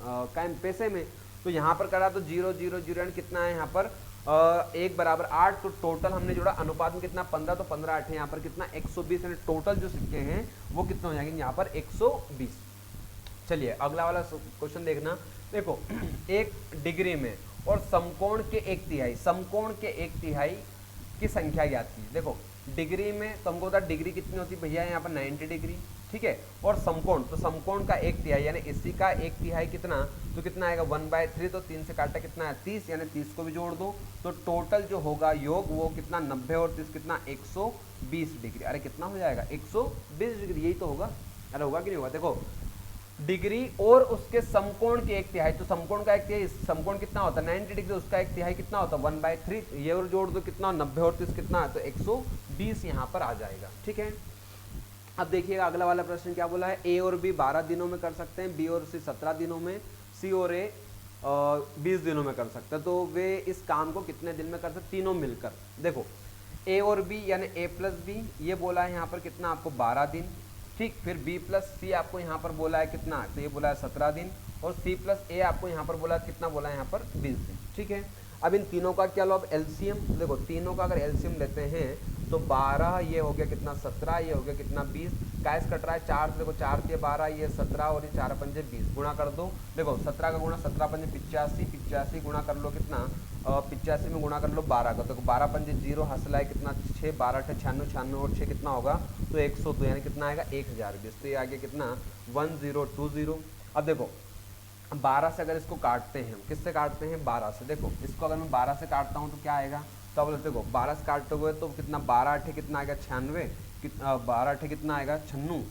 काय पैसे में, तो यहाँ पर करा तो 0 0 0 यानी कितना है यहाँ पर 1 बराबर 8। तो टोटल हमने जोड़ा अनुपात में कितना 15, तो 15 8 है यहाँ पर कितना 120, यानी टोटल जो सिक्के हैं वो कितने हो जाएंगे यहाँ पर 120। चलिए अगला वाला क्वेश्चन देखना। देखो एक डिग्री में और समकोण के 1/3, समकोण के 1/3 की संख्या ज्ञात की। देखो डिग्री में तो हमको बता डिग्री कितनी होती है भैया, यहाँ पर 90 डिग्री, ठीक है। और समकोण, तो समकोण का 1/3 यानी इसी का 1/3 कितना, तो कितना आएगा 1/3, तो 3 से काटा कितना है 30, यानी 30 को भी जोड़ दो, तो टोटल जो होगा योग वो कितना 90 और 30 कितना 120 डिग्री। अरे कितना हो जाएगा 120 डिग्री, यही तो होगा। अरे होगा कि नहीं होगा, देखो डिग्री और उसके समकोण के 1/3, तो समकोण का 1/3 समकोण कितना होता है 90 डिग्री, उसका 1/3 कितना होता है 1/3, ये और जोड़ दो कितना 90 और 30 कितना है, तो 120 यहाँ पर आ जाएगा, ठीक है। अब देखिएगा अगला वाला प्रश्न क्या बोला है, ए और बी 12 दिनों में कर सकते हैं, बी और सी 17 दिनों में, सी और ए 20 दिनों में कर सकते हैं। तो वे इस काम को कितने दिन में कर सकते, तीनों मिलकर। देखो ए और बी यानी ए प्लस बी, ये बोला है यहाँ पर कितना आपको 12 दिन, ठीक। फिर B प्लस सी आपको यहाँ पर बोला है कितना, तो ये बोला है 17 दिन, और C प्लस ए आपको यहाँ पर बोला है कितना, बोला है यहाँ पर 20 दिन, ठीक है। अब इन तीनों का क्या लो, अब एलसीएम, देखो तीनों का अगर एलसीएम लेते हैं तो 12 ये हो गया कितना 17, ये हो गया कितना 20, कैश कट रहा है 4, देखो 4 से 12 ये 17 और ये 4 पंजे 20, गुणा कर दो। देखो 17 का गुणा 17 पंजे 85, 85 गुणा कर लो कितना 85 में गुणा कर लो 12 का, तो 12 पंजे 0 हासिल है कितना 6, 12 8 96, 96 और 6 कितना होगा, तो 102, यानी कितना आएगा 1020, तो ये आगे कितना 1020। अब देखो 12 से अगर इसको काटते हैं, किससे काटते हैं 12 से, देखो इसको अगर मैं 12 से काटता हूँ तो क्या आएगा, तो अब देखो 12 से काटते हुए तो कितना 12 8 कितना आएगा 96, 12 8 कितना आएगा 96,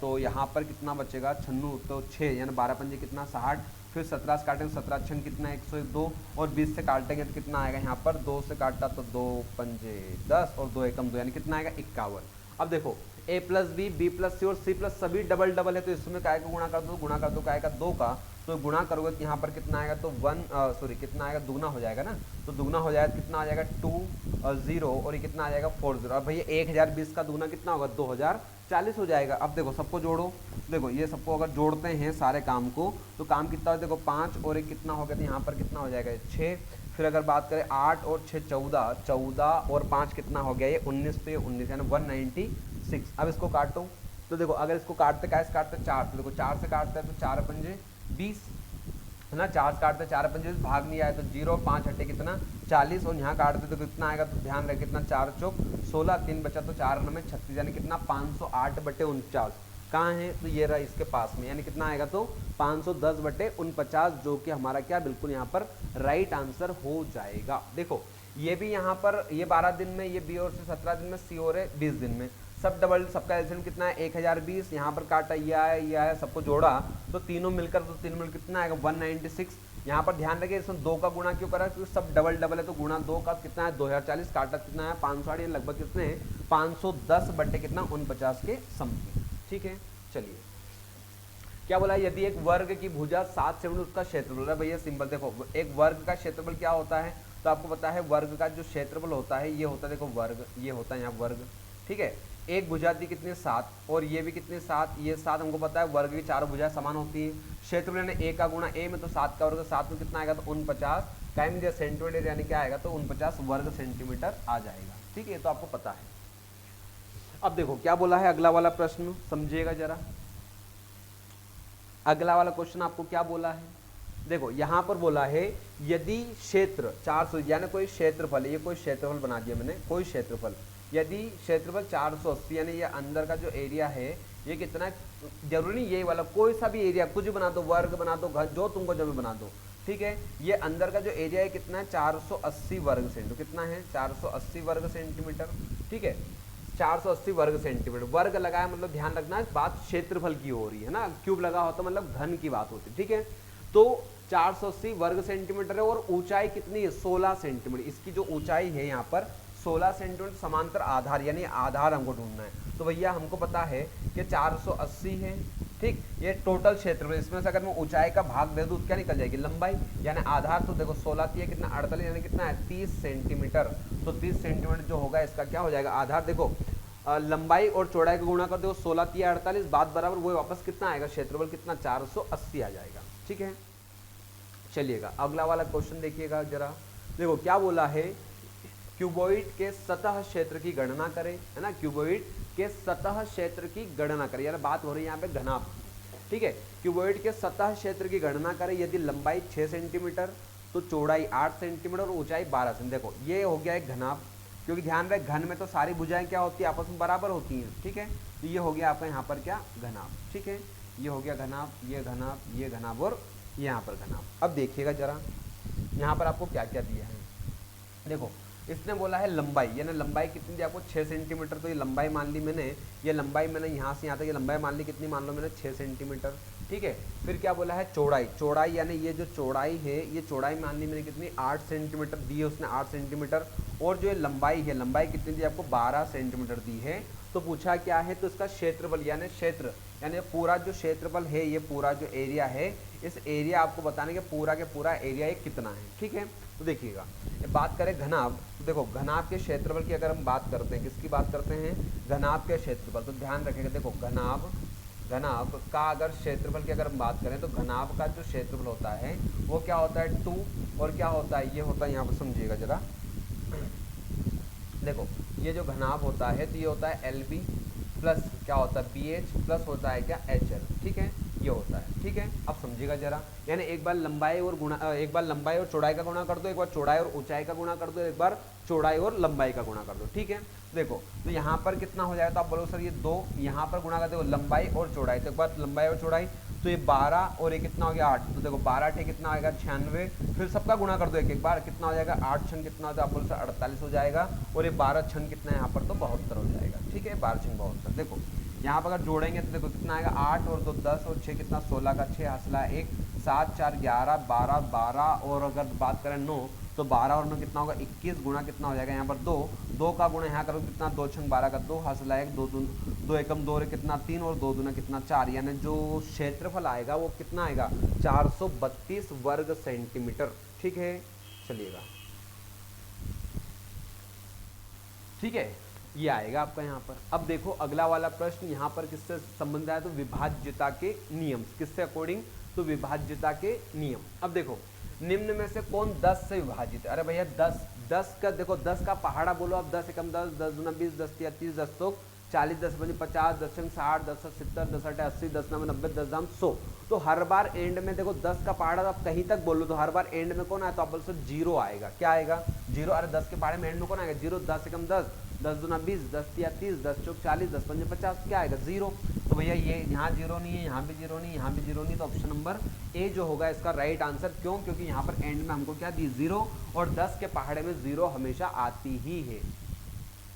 तो यहाँ पर कितना बचेगा 96, तो 6 यानी 12 पंजे कितना 60, फिर 17 से काटेंगे 17 6 कितना 102, और 20 से काटेंगे तो कितना आएगा यहाँ पर 2 से काटा तो 2 पंजे 10 और 2 एकम 2, यानी कितना आएगा 51। अब देखो a प्लस बी प्लस सी और सी प्लस सभी डबल डबल है, तो इसमें काय का गुणा कर दो, गुणा कर दो काय का 2 का, तो गुणा करोगे तो यहाँ पर कितना आएगा, तो कितना आएगा, दुगना हो जाएगा ना, तो दुगना हो जाएगा कितना आ जाएगा 2 0 और ये कितना आ जाएगा 4 0। अब भैया 1020 का दुगना कितना होगा 2040 हो जाएगा। अब देखो सबको जोड़ो, देखो ये सबको अगर जोड़ते हैं सारे काम को तो काम कितना हो, देखो 5 और 1 कितना हो गया, तो यहाँ पर कितना हो जाएगा 6। फिर अगर बात करें 8 और 6 14, 14 और 5 कितना हो गया ये 19, तो ये 19 यानी 196। अब इसको काटो, तो देखो अगर इसको काटते कैसे काटते 4, तो देखो 4 से काटते हैं तो 4 पंजे 20 है ना, 4 से काटते 4 पंजे भाग नहीं आया तो 0, 5 हटे कितना 40 और यहाँ काटते तो कितना आएगा, तो ध्यान रहे कितना 4 चौक 16, 3 बचा तो 4 में 36 यानी कितना 508/49 कहाँ है, तो ये रहा इसके पास में, यानी कितना आएगा तो 510/49 जो कि हमारा क्या बिल्कुल यहाँ पर राइट आंसर हो जाएगा। देखो ये भी यहाँ पर ये 12 दिन में, ये बी और सी 17 दिन में, सी और है 20 दिन में, सब डबल, सबका एलसीएम कितना है 1020, यहाँ पर काटा ये आया सबको जोड़ा तो तीनों मिलकर, तो तीनों मिलकर कितना आएगा 196। यहाँ पर ध्यान रखिए इसमें 2 का गुणा क्यों करा, क्योंकि सब डबल डबल है, तो गुणा 2 का कितना है 2040, काटा कितना है 560, लगभग कितने 510 कितना 49 के समथिंग। ठीक है, चलिए क्या बोला, यदि एक वर्ग की भुजा 7 सेमी उसका क्षेत्रफल है, भैया सिंपल देखो एक वर्ग का क्षेत्रफल क्या होता है, तो आपको पता है वर्ग का जो क्षेत्रफल होता है ये होता है, देखो वर्ग ये होता है यहाँ वर्ग, ठीक है। एक भुजा थी कितने 7 और ये भी कितने 7, ये 7 हमको पता है, वर्ग की चारों भुजाएं समान होती है, क्षेत्रफल यानी ए का गुणा ए में, तो 7 का वर्ग 7 में कितना आएगा तो 49, टाइम दिया सेंटीमीटर यानी क्या आएगा तो 49 वर्ग सेंटीमीटर आ जाएगा। ठीक है, तो आपको पता है। अब देखो क्या बोला है अगला वाला प्रश्न, समझिएगा जरा, अगला वाला क्वेश्चन आपको क्या बोला है, देखो यहां पर बोला है यदि क्षेत्र 400 यानी कोई क्षेत्रफल, ये कोई क्षेत्रफल बना दिया मैंने, कोई क्षेत्रफल, यदि क्षेत्रफल 480 यानी ये अंदर का जो एरिया है ये कितना, जरूरी नहीं ये वाला, कोई सा भी एरिया कुछ बना दो, वर्ग बना दो, घर जो तुमको जब बना दो, ठीक है। ये अंदर का जो एरिया है कितना है 480 वर्ग सेंटीमीटर, कितना है 480 वर्ग सेंटीमीटर, ठीक है 480 वर्ग सेंटीमीटर, वर्ग लगाया मतलब ध्यान रखना बात क्षेत्रफल की हो रही है ना, क्यूब लगा होता मतलब घन की बात होती है, ठीक है। तो 480 वर्ग सेंटीमीटर है और ऊंचाई कितनी है 16 सेंटीमीटर, इसकी जो ऊंचाई है यहाँ पर 16 सेंटीमीटर, समांतर आधार यानी आधार हमको ढूंढना है, तो भैया हमको पता है कि 480 है, ठीक, ये टोटल क्षेत्रफल, इसमें से अगर मैं ऊंचाई का भाग दे दूं तो क्या निकल जाएगी लंबाई, यानी आधार, तो देखो 16 थी कितना 48 यानी कितना है 30 सेंटीमीटर, तो 30 सेंटीमीटर जो होगा इसका क्या हो जाएगा आधार, देखो लंबाई और चौड़ाई का गुणा कर दो, 16 थी 48 बात बराबर, वो वापस कितना आएगा क्षेत्रफल कितना 480 आ जाएगा। ठीक है, चलिएगा अगला वाला क्वेश्चन देखिएगा जरा, देखो क्या बोला है, क्यूबॉइड के सतह क्षेत्र की गणना करें, है ना, क्यूबॉइड के सतह क्षेत्र की गणना करें, यानी बात हो रही है यहाँ पे घनाभ, ठीक है। क्यूबॉइड के सतह क्षेत्र की गणना करें, यदि लंबाई 6 सेंटीमीटर तो चौड़ाई 8 सेंटीमीटर और ऊंचाई 12 सेंटीमीटर, देखो ये हो गया एक घनाभ, क्योंकि ध्यान रहे घन में तो सारी भुजाएं क्या होती है आपस में बराबर होती हैं, ठीक है, तो ये हो गया आपका यहाँ पर क्या घनाभ, ठीक है, ये हो गया घनाभ, ये घनाभ, ये घनाभ और यहाँ पर घनाभ। अब देखिएगा जरा यहाँ पर आपको क्या क्या दिया है, देखो इसने बोला है लंबाई, यानी लंबाई कितनी दी आपको 6 सेंटीमीटर, तो ये लंबाई मान ली मैंने, ये लंबाई मैंने यहाँ से यहाँ तक ये लंबाई मान ली, कितनी मान लो मैंने 6 सेंटीमीटर, ठीक है। फिर क्या बोला है चौड़ाई, चौड़ाई यानी ये जो चौड़ाई है ये चौड़ाई मान ली मैंने कितनी 8 सेंटीमीटर दी है उसने 8 सेंटीमीटर, और जो ये लंबाई है लंबाई कितनी दी आपको 12 सेंटीमीटर दी है। तो पूछा क्या है, तो इसका क्षेत्रफल यानी क्षेत्र, यानी पूरा जो क्षेत्रफल है ये पूरा जो एरिया है, इस एरिया आपको बताने के पूरा एरिया ये कितना है, ठीक है। तो देखिएगा बात करें घनाभ, तो देखो घनाभ के क्षेत्रफल की अगर हम बात करते हैं, किसकी बात करते हैं घनाभ के क्षेत्रफल, तो ध्यान रखेंगे देखो घनाभ का अगर क्षेत्रफल की अगर हम बात करें तो घनाभ का जो क्षेत्रफल होता है वो क्या होता है 2, और क्या होता है ये होता है, यहाँ पर समझिएगा जरा, देखो ये जो घनाभ होता है तो ये होता है LB प्लस क्या होता है BH प्लस होता है क्या HL, ठीक है, ये होता है, ठीक है। अब समझिएगा जरा, यानी एक बार लंबाई और चौड़ाई का गुणा कर दो, एक बार चौड़ाई और ऊंचाई का गुणा कर दो, एक बार चौड़ाई और लंबाई का गुणा कर दो, ठीक है। देखो तो यहाँ पर कितना हो जाएगा, तो आप बोलो सर ये 2, यहाँ पर गुणा कर दो लंबाई और चौड़ाई, तो एक बार लंबाई और चौड़ाई, तो ये 12 और ये कितना हो गया 8, तो देखो 12 टे कितना आएगा 96, फिर सबका गुणा कर दो एक बार, कितना हो जाएगा 8 छन कितना हो जाएगा, आप बोलो सर 48 हो जाएगा, और ये 12 छन कितना है यहाँ पर तो 72 हो जाएगा, ठीक है, 12 छन 72। देखो यहाँ पर अगर जोड़ेंगे तो देखो कितना आएगा 8 और 2 10 और 6 कितना 16 का 6 हासिला 1, 7 4 11 12 12 और अगर बात करें 9 तो 12 और 9 कितना होगा 21 गुणा कितना हो जाएगा यहाँ पर 2, 2 का गुणा यहाँ करो कितना 2 छंग 12 का 2 हासिल आएगा 2 एकम 2 कितना 3 और 2 दूना कितना 4, यानी जो क्षेत्रफल आएगा वो कितना आएगा 432 वर्ग सेंटीमीटर। ठीक है, चलिएगा, ठीक है, ये आएगा आपका यहाँ पर। अब देखो अगला वाला प्रश्न यहाँ पर किससे संबंध है, तो विभाज्यता के नियम, किससे अकॉर्डिंग, तो विभाज्यता के नियम। अब देखो निम्न में से कौन 10 से विभाजित है, अरे भैया 10 का देखो 10 का पहाड़ा बोलो अब 10 एकम 10, 10 दूना 20, 10 तिया 30, 10 तो 40, 10 पंजे 50, 10 छंग 60, 10 70, 10 अठे 80, 10 नवे 90, 10 दाम 100। तो हर बार एंड में देखो 10 का पहाड़ा आप कहीं तक बोलो तो हर बार एंड में कौन आया, तो आप बोल सकते 0 आएगा। क्या आएगा 0, अरे 10 के पहाड़े में एंड में कौन आएगा 0, 10 एकम 10, 10 दूना 20, 10 तिया 30, 10 चौक 40, 10 पंजे 50, क्या आएगा 0। तो भैया ये यहाँ 0 नहीं है, यहाँ भी 0 नहीं, यहाँ भी 0 नहीं, तो ऑप्शन नंबर ए जो होगा इसका राइट आंसर। क्यों, क्योंकि यहाँ पर एंड में हमको क्या दी 0, और 10 के पहाड़े में 0 हमेशा आती ही है।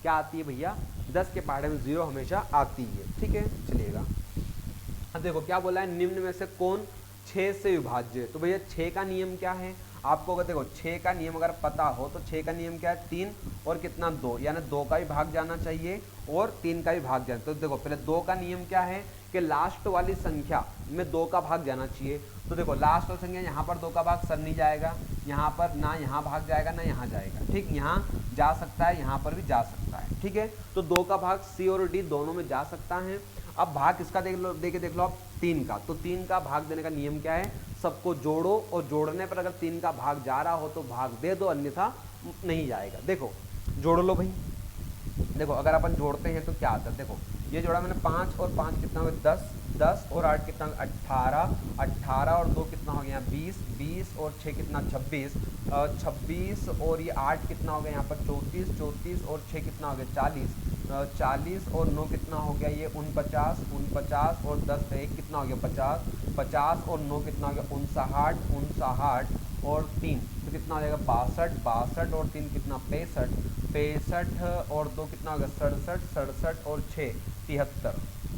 क्या आती है भैया, 10 के पहाड़े में 0 हमेशा आती है। ठीक है, चलिएगा, अब देखो क्या बोला है, निम्न में से कौन 6 से विभाज्य है। तो भैया 6 का नियम क्या है आपको, अगर देखो 6 का नियम अगर पता हो तो 6 का नियम क्या है 3 और कितना 2, यानी 2 का भी भाग जाना चाहिए और 3 का भी भाग जाना। तो देखो पहले 2 का नियम क्या है कि लास्ट वाली संख्या में 2 का भाग जाना चाहिए। तो देखो लास्ट वाली संख्या यहाँ पर 2 का भाग सर नहीं जाएगा, यहाँ पर ना यहाँ भाग जाएगा ना यहाँ जाएगा। ठीक, यहाँ जा सकता है, यहाँ पर भी जा सकता है। ठीक है, तो 2 का भाग सी और डी दोनों में जा सकता है। अब भाग किसका देख लो आप 3 का, तो 3 का भाग देने का नियम क्या है, सबको जोड़ो और जोड़ने पर अगर 3 का भाग जा रहा हो तो भाग दे दो, अन्यथा नहीं जाएगा। देखो जोड़ लो भाई, देखो अगर अपन जोड़ते हैं तो क्या आता है, देखो ये जोड़ा मैंने 5 और 5 कितना हो गया 10, 10 और 8 कितना 18, 18 और 2 कितना हो गया 20, 20 और 6 कितना 26, 26 और ये 8 कितना हो गया यहाँ पर 34, 34 और 6 कितना हो गया 40, 40 और 9 कितना हो गया ये 49, 49 और 10 से 1 कितना हो गया 50, 50 और 9 कितना हो गया 59, 59 और 3 तो कितना हो जाएगा 62, 62 और 3 कितना 65, 65 और 2 कितना हो गया 67, 67 और 6 73,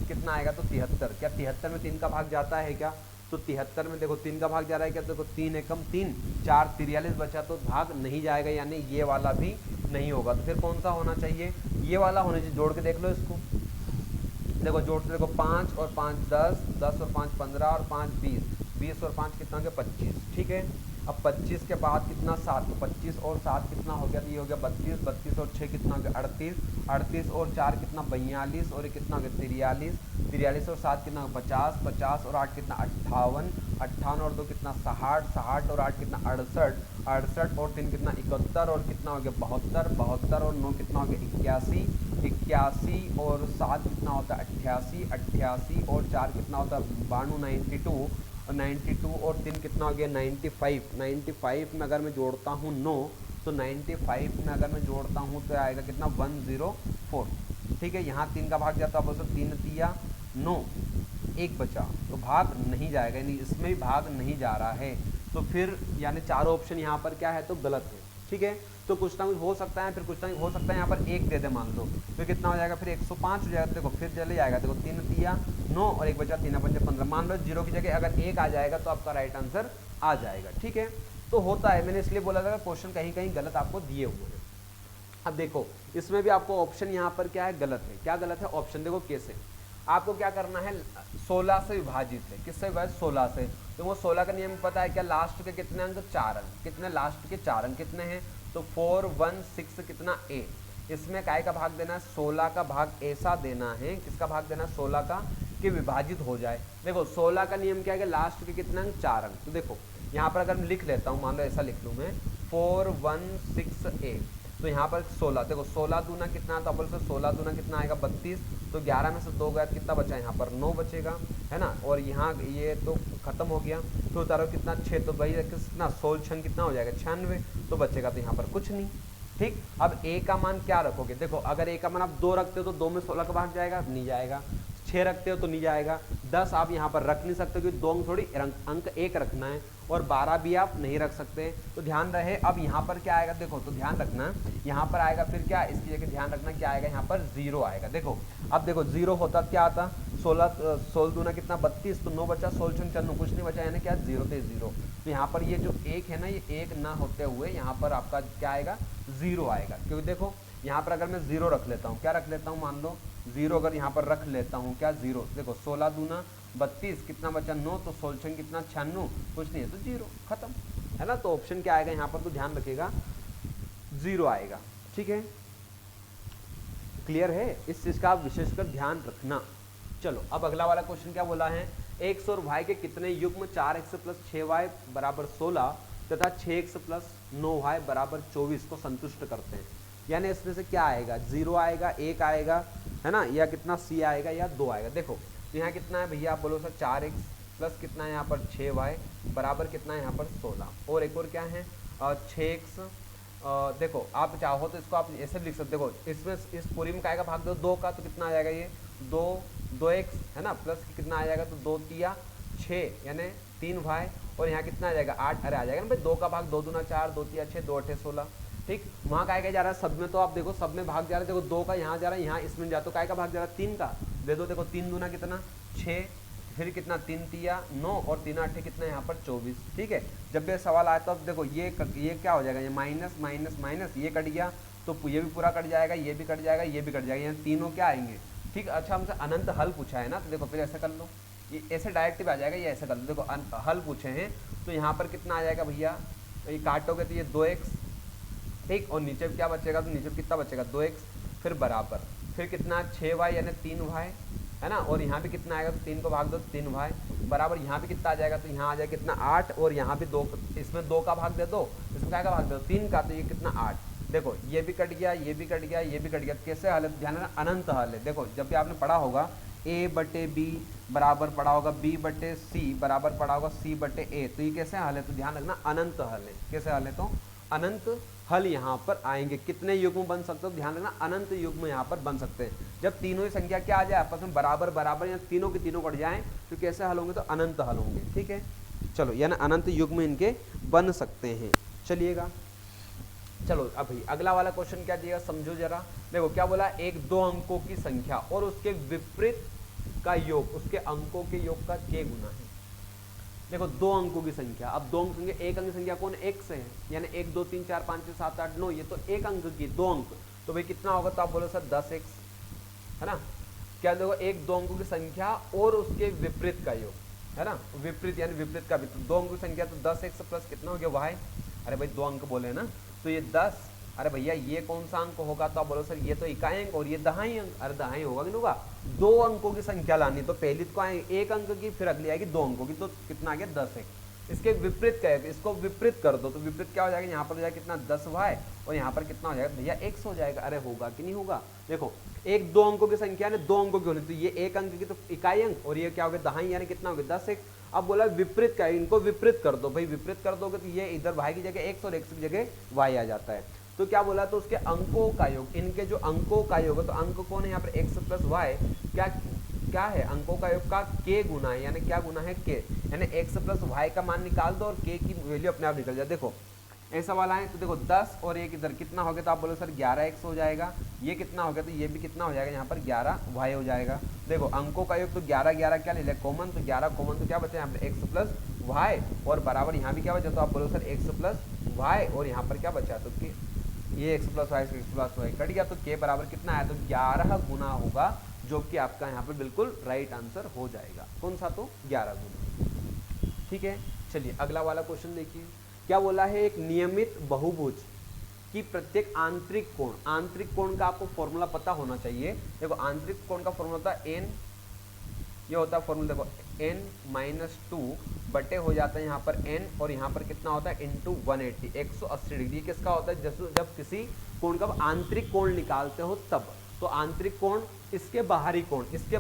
कितना आएगा तो 73। क्या 73 में 3 का भाग जाता है क्या, तो 73 में देखो 3 का भाग जा रहा है क्या, देखो 3 एकम 3, 4 43 बचा तो भाग नहीं जाएगा, यानी ये वाला भी नहीं होगा। तो फिर कौन सा होना चाहिए, ये वाला होना चाहिए। जोड़ के देख लो इसको, देखो जोड़ते देखो 5 और 5 10, 10 और 5 15 और 5 20, 20 और 5 कितना हो गया 25। ठीक है, अब 25 के बाद कितना 7, तो 25 और 7 कितना हो गया, तो ये हो गया 32, 32 और 6 कितना हो गया 38, 38 और 4 कितना 42 और ये कितना हो गया 43, 43 और 7 कितना 50, 50 और 8 कितना 58, 58 और 2 कितना 60, 60 और 8 कितना 68, 68 और 3 कितना 71 और कितना हो गया 72, 72 और 9 कितना हो गया 81, 81 और 7 कितना होता है 88, 88 और 4 कितना होता है 92, 92 और 92 और 3 कितना हो गया 95, 95 में अगर मैं जोड़ता हूँ 9 तो 95 में अगर मैं जोड़ता हूँ तो आएगा कितना 104। ठीक है, यहाँ 3 का भाग जाता है, अब 3 तिया 9, 1 बचा तो भाग नहीं जाएगा, यानी इसमें भी भाग नहीं जा रहा है। तो फिर यानी चारों ऑप्शन यहाँ पर क्या है तो गलत है। ठीक है, तो कुछ ना कुछ हो सकता है, फिर कुछ ना कुछ हो सकता है, यहाँ पर 1 दे दे मान लो, फिर कितना हो जाएगा फिर 105 हो जाएगा। देखो फिर चले जाएगा, देखो 3 तिया 9 और 1 बचा 3 पंजे 15, मान लो 0 की जगह अगर 1 आ जाएगा तो आपका राइट आंसर आ जाएगा। ठीक है, तो होता है, मैंने इसलिए बोला था क्वेश्चन कहीं कहीं गलत आपको दिए हुए हैं। अब देखो इसमें भी आपको ऑप्शन यहाँ पर क्या है गलत है, क्या गलत है ऑप्शन, देखो कैसे आपको क्या करना है 16 से विभाजित है, किससे विभाजित 16 से, तो वो 16 का नियम पता है क्या, लास्ट के कितने अंक 4 अंक, कितने लास्ट के 4 अंक कितने हैं तो 4 1 6 कितना ए, इसमें काय का भाग देना है 16 का भाग ऐसा देना है, किसका भाग देना है 16 का कि विभाजित हो जाए। देखो 16 का नियम क्या है कि लास्ट के कितने अंक 4 अंक, तो देखो यहाँ पर अगर मैं लिख लेता हूँ, मान लो ऐसा लिख लूँ मैं 4 1 6 ए, तो यहाँ पर 16, देखो 16 दूना कितना आता है, 16 दूना कितना आएगा 32, तो 11 में से 2 गया कितना बचा, यहाँ पर 9 बचेगा है ना, और यहाँ ये तो खत्म हो गया, तो उतारो कितना 6, तो भाई कितना 16 कितना हो जाएगा 96, तो बचेगा तो यहाँ पर कुछ नहीं। ठीक, अब ए का मान क्या रखोगे, देखो अगर ए का मान आप 2 रखते हो तो 2 में 16 का भाग जाएगा, नहीं जाएगा, 6 रखते हो तो नहीं जाएगा, 10 आप यहाँ पर रख नहीं सकते क्योंकि 2 अंक थोड़ी अंक 1 रखना है, और 12 भी आप नहीं रख सकते, तो ध्यान रहे। अब यहाँ पर क्या आएगा, देखो तो ध्यान रखना यहाँ पर आएगा फिर क्या, इसकी जगह ध्यान रखना क्या आएगा, यहाँ पर 0 आएगा। देखो अब देखो 0 होता क्या आता, 16 दूना कितना 32, तो 9 बचा, 16 छंग 94, कुछ नहीं बचा, यानी क्या 0 थे 0। तो यहाँ पर ये जो 1 है ना, ये 1 ना होते हुए यहाँ पर आपका क्या आएगा 0 आएगा, क्योंकि देखो यहाँ पर अगर मैं 0 रख लेता हूँ, क्या रख लेता हूँ, मान लो 0 अगर यहाँ पर रख लेता हूँ, क्या 0, देखो 16 दूना 32, कितना बचा 9, तो 16 छंग कितना 96, कुछ नहीं है तो 0, खत्म है ना। तो ऑप्शन क्या आएगा यहाँ पर, तो ध्यान रखिएगा 0 आएगा, ठीक है, क्लियर है, इस चीज का आप विशेषकर ध्यान रखना। चलो अब अगला वाला क्वेश्चन क्या बोला है, x और y के कितने युग्म 4x प्लस 6y बराबर 16 तथा 6x प्लस 9y बराबर 24 को संतुष्ट करते हैं। यानी इसमें से क्या आएगा, 0 आएगा, 1 आएगा, है ना, या कितना c आएगा या 2 आएगा। देखो यहाँ कितना है भैया, आप बोलो सर 4x प्लस कितना है यहाँ पर 6y बराबर कितना है यहाँ पर 16, और एक और क्या है 6x, देखो आप चाहो तो इसको आप ऐसे भी लिख सकते, देखो इसमें इस पूरी में का भाग दो 2 का, तो कितना आ जाएगा ये 2x है ना, प्लस कितना आ जाएगा तो 2 तिया 6 यानी 3y, और यहाँ कितना आ जाएगा 8, अरे आ जाएगा ना भाई 2 का भाग 2 दूना 4, 2 तिया 6, 2 अठे 16, ठीक। वहाँ का जा रहा है सब में, तो आप देखो सब में भाग जा रहा है, देखो 2 का यहाँ जा रहा है, यहाँ इसमें जा तो का भाग जा रहा है 3 का, दे दो, देखो 3 दूना कितना 6, फिर कितना 3 तिया 9, और 3 आठे कितना यहाँ पर 24, ठीक है। जब ये सवाल आया तो अब देखो ये क्या हो जाएगा, ये माइनस माइनस माइनस, ये कट गया तो ये भी पूरा कट जाएगा, ये भी कट जाएगा, ये भी कट जाएगा, यहाँ तीनों क्या आएंगे, ठीक। अच्छा हमसे अनंत हल पूछा है ना, तो देखो फिर ऐसा कर लो, ये ऐसे डायरेक्ट भी आ जाएगा, ये ऐसे कर लो, देखो हल पूछे हैं तो यहाँ पर कितना आ जाएगा भैया, ये काटोगे तो ये 2x, ठीक, और नीचे क्या बचेगा, तो नीचे कितना बचेगा 2x, फिर बराबर, फिर कितना 6y यानी 3y है ना, और यहाँ भी कितना आएगा, तो 3 को भाग दो 3y बराबर, यहाँ भी कितना आ जाएगा, तो यहाँ आ जाएगा कितना 8, और यहाँ भी 2, इसमें 2 का भाग दे दो, इसमें क्या का भाग दे दो 3 का, तो ये कितना 8, देखो ये भी कट गया, ये भी कट गया, ये भी कट गया, कैसे हल है, ध्यान रखना अनंत हल है। देखो जब भी आपने पढ़ा होगा a/b बराबर पढ़ा होगा b/c बराबर पढ़ा होगा c/a, तो ये कैसे हल है, तो ध्यान रखना अनंत हल है, कैसे हल है, तो अनंत हल यहाँ पर आएंगे। कितने युग्म बन सकते हो, ध्यान रखना अनंत युग्म यहाँ पर बन सकते हैं। जब तीनों ही संख्या क्या आ जाए आपस में बराबर बराबर, या तीनों के तीनों कट जाएं, तो कैसे हल होंगे, तो अनंत हल होंगे, ठीक है। चलो यानी अनंत युग्म इनके बन सकते हैं। चलिएगा चलो अब भाई अगला वाला क्वेश्चन क्या दिया, समझो जरा। देखो क्या बोला, एक 2 अंकों की संख्या और उसके विपरीत का योग उसके अंकों के योग का k गुना है। देखो 2 अंकों की संख्या, अब 2 अंक संख्या, एक अंक संख्या कौन 1 से है, यानी 1 2 3 4 5 6 7 8 9, ये तो एक अंक की 2 अंक, तो भाई कितना होगा, तो आप बोलो सर 10x है ना। क्या देखो एक 2 अंकों की संख्या और उसके विपरीत का योग है ना, विपरीत यानी विपरीत का भी, तो 2 अंकों की संख्या तो 10x प्लस कितना हो गया y, अरे भाई 2 अंक बोले ना, तो ये 10, अरे भैया ये कौन सा अंक होगा, तो आप बोलो सर ये तो इकाई अंक, और ये दहाई अंक, अरे दहाई होगा कि नहीं होगा। 2 अंकों की संख्या लानी, तो पहली तो आएगी 1 अंक की, फिर अगली आएगी 2 अंकों की, तो कितना आ गया 10x। इसके विपरीत क्या है, इसको विपरीत कर दो, तो विपरीत क्या हो जाएगा, यहाँ पर हो जाएगा कितना 10y, और यहाँ पर कितना हो जाएगा भैया x हो जाएगा। अरे होगा कि नहीं होगा, देखो एक 2 अंकों की संख्या ने 2 अंकों की होनी, तो ये 1 अंक की तो इकाई अंक, और ये क्या हो गया दहाई, यानी कितना हो गया 10x। अब बोला विपरीत का, इनको विपरीत कर दो, भाई विपरीत कर दोगे तो ये इधर y की जगह x और x की जगह y आ जाता है। तो क्या बोला, तो उसके अंकों का योग, इनके जो अंकों का योग है, तो अंक कौन है यहाँ पर x प्लस y, क्या है अंकों का योग का k गुना है, यानी क्या गुना है k, यानी x प्लस y का मान निकाल दो और k की वैल्यू अपने आप निकल जाए। देखो ऐसा वाला है, तो देखो 10 और एक इधर कितना हो गया, तो आप बोलो सर 11x हो जाएगा, ये कितना हो गया, तो ये भी कितना हो जाएगा यहाँ पर 11y हो जाएगा। देखो अंकों का योग तो 11 11 क्या ले लिया कॉमन, तो 11 कॉमन, तो क्या बचा यहाँ पर x प्लस y, और बराबर यहाँ भी क्या बचा, तो आप बोलो सर x प्लस y, और यहाँ पर क्या बचा, तो ये x प्लस y कट गया, तो k बराबर कितना आया, तो 11 गुना होगा, जो कि आपका यहाँ पर बिल्कुल राइट आंसर हो जाएगा। कौन सा, तो 11 गुना, ठीक है। चलिए अगला वाला क्वेश्चन देखिए, क्या बोला है, एक नियमित बहुभुज की प्रत्येक आंतरिक कोण का आपको फॉर्मूला पता होना चाहिए। देखो आंतरिक कोण का फॉर्मूला होता है n, ये होता है फॉर्मूला, देखो n-2 बटे हो जाता है यहाँ पर n, और यहाँ पर कितना होता है इंटू 180 180 डिग्री। किसका होता है, जब किसी कोण का आंतरिक कोण निकालते हो तब, तो आंतरिक कोण इसके बाहरी कोण, तो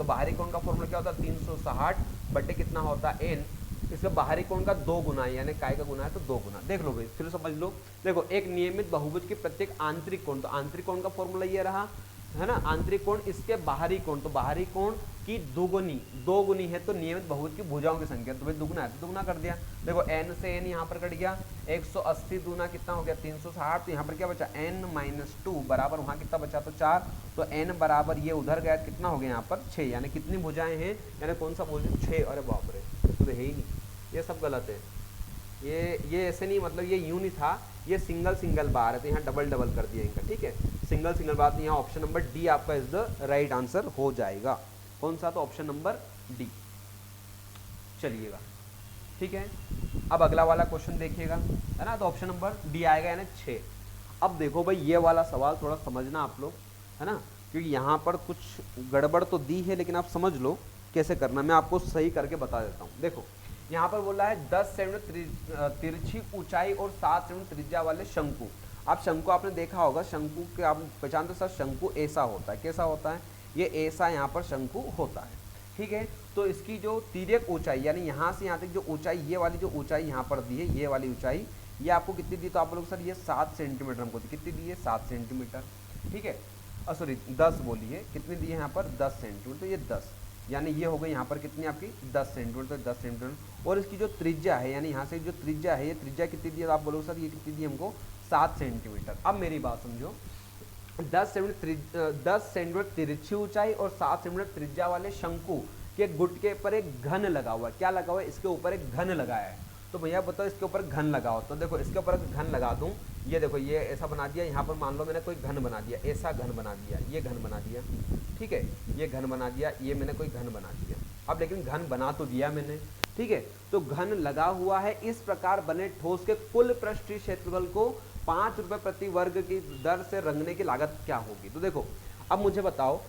बाहरी कोण का फॉर्मूला क्या होता है 360 बटे कितना होता है n, इसका बाहरी कोण का 2 गुना है, यानी काय का गुना है तो 2 गुना। देख लो भाई फिर समझ लो, देखो एक नियमित बहुभुज के प्रत्येक आंतरिक कोण, तो आंतरिक कोण का फॉर्मूला ये रहा है ना, आंतरिक कोण इसके बाहरी कोण, तो बाहरी कोण की दोगुनी, दो गुनी है तो नियमित बहुभुज की भुजाओं की संख्या, तो भाई दुगुना है तो दुगुना कर दिया। देखो n से n यहाँ पर कट गया, 180 दूना कितना हो गया 360, तो यहाँ पर क्या बचा n-2 बराबर वहाँ कितना बचा तो 4, तो n बराबर ये उधर गया कितना हो गया यहाँ पर 6, यानी कितनी भुजाएं हैं, यानी कौन सा भुज 6, अरे बाप रे तो है ही नहीं, ये सब गलत है, ये ऐसे नहीं, मतलब ये यूं नहीं था, ये सिंगल सिंगल बार है तो यहाँ डबल डबल कर दिया इनका, ठीक है, सिंगल सिंगल बार, तो यहाँ ऑप्शन नंबर डी आपका इज द राइट आंसर हो जाएगा। कौन सा, तो ऑप्शन नंबर डी। चलिएगा, ठीक है, अब अगला वाला क्वेश्चन देखिएगा, है ना, तो ऑप्शन नंबर डी आएगा यानी 6। अब देखो भाई ये वाला सवाल थोड़ा समझना आप लोग, है ना, क्योंकि यहाँ पर कुछ गड़बड़ तो दी है लेकिन आप समझ लो कैसे करना, मैं आपको सही करके बता देता हूँ। देखो यहाँ पर बोला है 10 सेंटीमीटर तिरछी ऊंचाई और 7 सेंटीमीटर त्रिज्या वाले शंकु। आप शंकु आपने देखा होगा, शंकु के आप पहचानते सर, शंकु ऐसा होता है, कैसा होता है, ये ऐसा यहाँ पर शंकु होता है, ठीक है। तो इसकी जो तिर्यक ऊंचाई यानी यहाँ से यहाँ तक जो ऊंचाई, ये वाली जो ऊंचाई यहाँ पर दी है, ये वाली ऊंचाई ये आपको कितनी दी, तो आप लोग सर ये 7 सेंटीमीटर हमको कितनी दी है 7 सेंटीमीटर, ठीक है, सॉरी 10 बोलिए, कितनी दी है यहाँ पर 10 सेंटीमीटर, तो ये 10 यानी ये हो गई यहाँ पर कितनी आपकी 10 सेंटीमीटर, तो 10 सेंटीमीटर, और इसकी जो त्रिज्या है यानी यहाँ से जो त्रिज्या है, ये त्रिज्या कितनी दी है, आप बोलो सर ये कितनी दी हमको 7 सेंटीमीटर। अब मेरी बात समझो, 10 सेंटीमीटर तिरछी ऊंचाई और 7 सेंटीमीटर त्रिज्या वाले शंकु के गुट के ऊपर एक घन लगा हुआ है, क्या लगा हुआ है, इसके ऊपर एक घन लगाया है, तो भैया बताओ इसके ऊपर घन लगाओ, तो देखो इसके ऊपर घन लगा दूं, ये देखो ये ऐसा बना दिया, यहाँ पर मान लो मैंने कोई घन बना दिया, ऐसा घन बना दिया, ये घन बना दिया, ठीक है, ये घन बना दिया, ये मैंने कोई घन बना दिया, अब लेकिन घन बना तो दिया मैंने, ठीक है, तो घन लगा हुआ है, इस प्रकार बने ठोस के कुल पृष्ठीय क्षेत्रफल को 5 रुपए प्रति वर्ग की दर से रंगने की लागत क्या होगी। तो देखो अब मुझे बताओ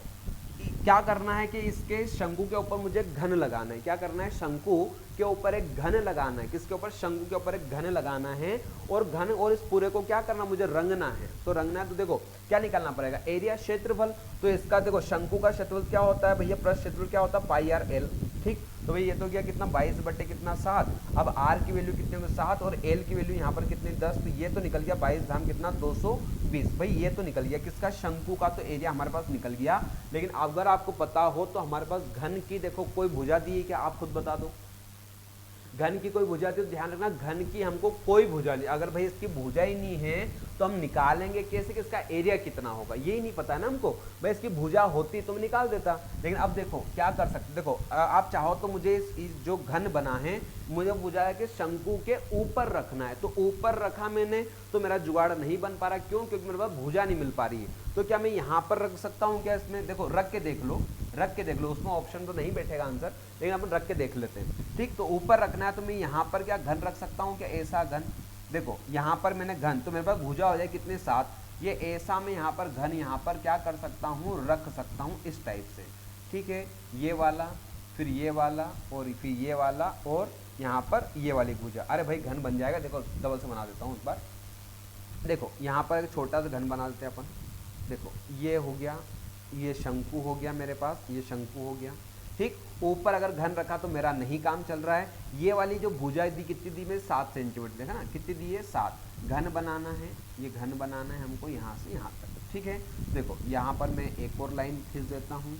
क्या करना है कि इसके शंकु के ऊपर मुझे घन लगाना है, क्या करना है, शंकु के ऊपर एक घन लगाना है, किसके ऊपर, शंकु के ऊपर एक घन लगाना है, और घन और इस पूरे को क्या करना, मुझे रंगना है, तो रंगना है तो देखो क्या निकालना पड़ेगा, एरिया क्षेत्रफल, तो इसका देखो शंकु का क्षेत्रफल क्या होता है भैया, पृष्ठ क्षेत्रफल क्या होता है पाई आर एल, ठीक, तो भाई ये तो गया कितना 22 बटे कितना 7, अब r की वैल्यू कितने होगी 7 और l की वैल्यू यहाँ पर कितनी 10, तो ये तो निकल गया 22 धाम कितना 220, भाई ये तो निकल गया किसका, शंकु का, तो एरिया हमारे पास निकल गया। लेकिन अगर आपको पता हो तो हमारे पास घन की देखो कोई भुजा दी है क्या, आप खुद बता दो, घन की कोई भुजा थी, तो ध्यान रखना घन की हमको कोई भुजा नहीं, अगर भाई इसकी भुजा ही नहीं है तो हम निकालेंगे कैसे कि इसका एरिया कितना होगा, यही नहीं पता है ना हमको, भाई इसकी भुजा होती तो मैं निकाल देता। लेकिन अब देखो क्या कर सकते, देखो आप चाहो तो मुझे इस जो घन बना है मुझे भुजा है कि शंकु के ऊपर रखना है, तो ऊपर रखा मैंने तो मेरा जुगाड़ नहीं बन पा रहा, क्यों, क्योंकि मेरे पास भुजा नहीं मिल पा रही है, तो क्या मैं यहाँ पर रख सकता हूँ क्या, इसमें देखो रख के देख लो, रख के देख लो, उसमें ऑप्शन तो नहीं बैठेगा आंसर, लेकिन अपन रख के देख लेते हैं, ठीक, तो ऊपर रखना है तो मैं यहाँ पर क्या घन रख सकता हूँ क्या, ऐसा घन, देखो यहाँ पर मैंने घन, तो मेरे पास भुजा हो जाए कितने 7, ये ऐसा मैं यहाँ पर घन यहाँ पर क्या कर सकता हूँ, रख सकता हूँ इस टाइप से, ठीक है, ये वाला फिर ये वाला और फिर ये वाला और यहाँ पर ये वाली भुजा, अरे भाई घन बन जाएगा, देखो डबल से बना देता हूँ इस बार, देखो यहाँ पर एक छोटा सा घन बना देते हैं अपन, देखो ये हो गया, ये शंकु हो गया मेरे पास, ये शंकु हो गया, ठीक, ऊपर अगर घन रखा तो मेरा नहीं काम चल रहा है, ये वाली जो भुजा दी कितनी दी, मेरे 7 सेंटीमीटर, देखा ना कितनी दी है 7, घन बनाना है, ये घन बनाना है हमको यहाँ से यहाँ तक, ठीक है, देखो यहाँ पर मैं एक और लाइन खींच देता हूँ,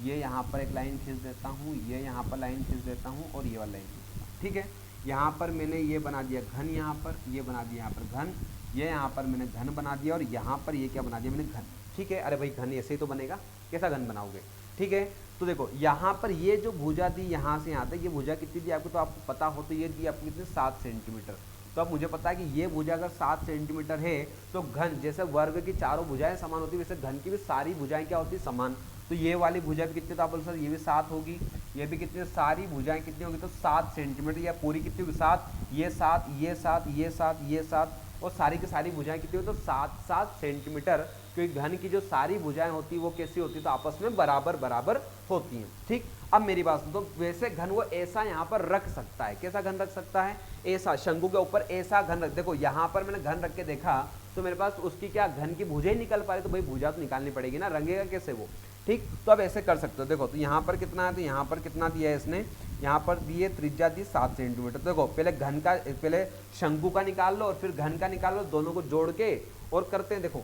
ये यहाँ पर एक लाइन खींच देता हूँ, ये यहाँ पर लाइन खींच देता हूँ और ये वाला लाइन खींच देता हूँ, ठीक है, यहाँ पर मैंने ये बना दिया घन, यहाँ पर ये बना दिया यहाँ पर घन, ये यहाँ पर मैंने घन बना दिया और यहाँ पर ये क्या बना दिया मैंने घन, ठीक है, अरे भाई घन ऐसे ही तो बनेगा, कैसा घन बनाओगे, ठीक है, तो देखो यहाँ पर ये जो भुजा दी यहाँ से यहाँ तक, ये भुजा कितनी दी आपको, तो आपको पता हो तो ये दी आपको कितनी 7 सेंटीमीटर, तो अब मुझे पता है कि ये भुजा अगर 7 सेंटीमीटर है तो घन जैसे वर्ग की चारों भुजाएं समान होती है, वैसे घन की भी सारी भुजाएं क्या होती है समान, तो ये वाली भुजा भी कितनी, तो आप बोल सर ये भी 7 होगी, ये भी कितनी, सारी भुजाएं कितनी होगी, तो 7 सेंटीमीटर, या पूरी कितनी होगी 7, ये 7 ये 7 ये 7 ये 7 और सारी की सारी भुजाएं कितनी होती, तो 7 सेंटीमीटर, क्योंकि घन की जो सारी भुजाएं होती है वो कैसी होती है, तो आपस में बराबर बराबर होती हैं, ठीक। अब मेरी बात सुनो, तो वैसे घन वो ऐसा यहाँ पर रख सकता है, कैसा घन रख सकता है, ऐसा शंकु के ऊपर ऐसा घन रख, देखो यहाँ पर मैंने घन रख के देखा तो मेरे पास उसकी क्या घन की भुजा ही निकल पा रही, तो भाई भुजा तो निकालनी पड़ेगी ना, रंगेगा कैसे वो, ठीक, तो अब ऐसे कर सकते हो, देखो तो यहाँ पर कितना है, तो यहाँ पर कितना दिया है इसने, यहाँ पर दिए त्रिज्या दी 7 सेंटीमीटर, देखो पहले घन का, पहले शंकु का निकाल लो और फिर घन का निकाल लो, दोनों को जोड़ के और करते हैं, देखो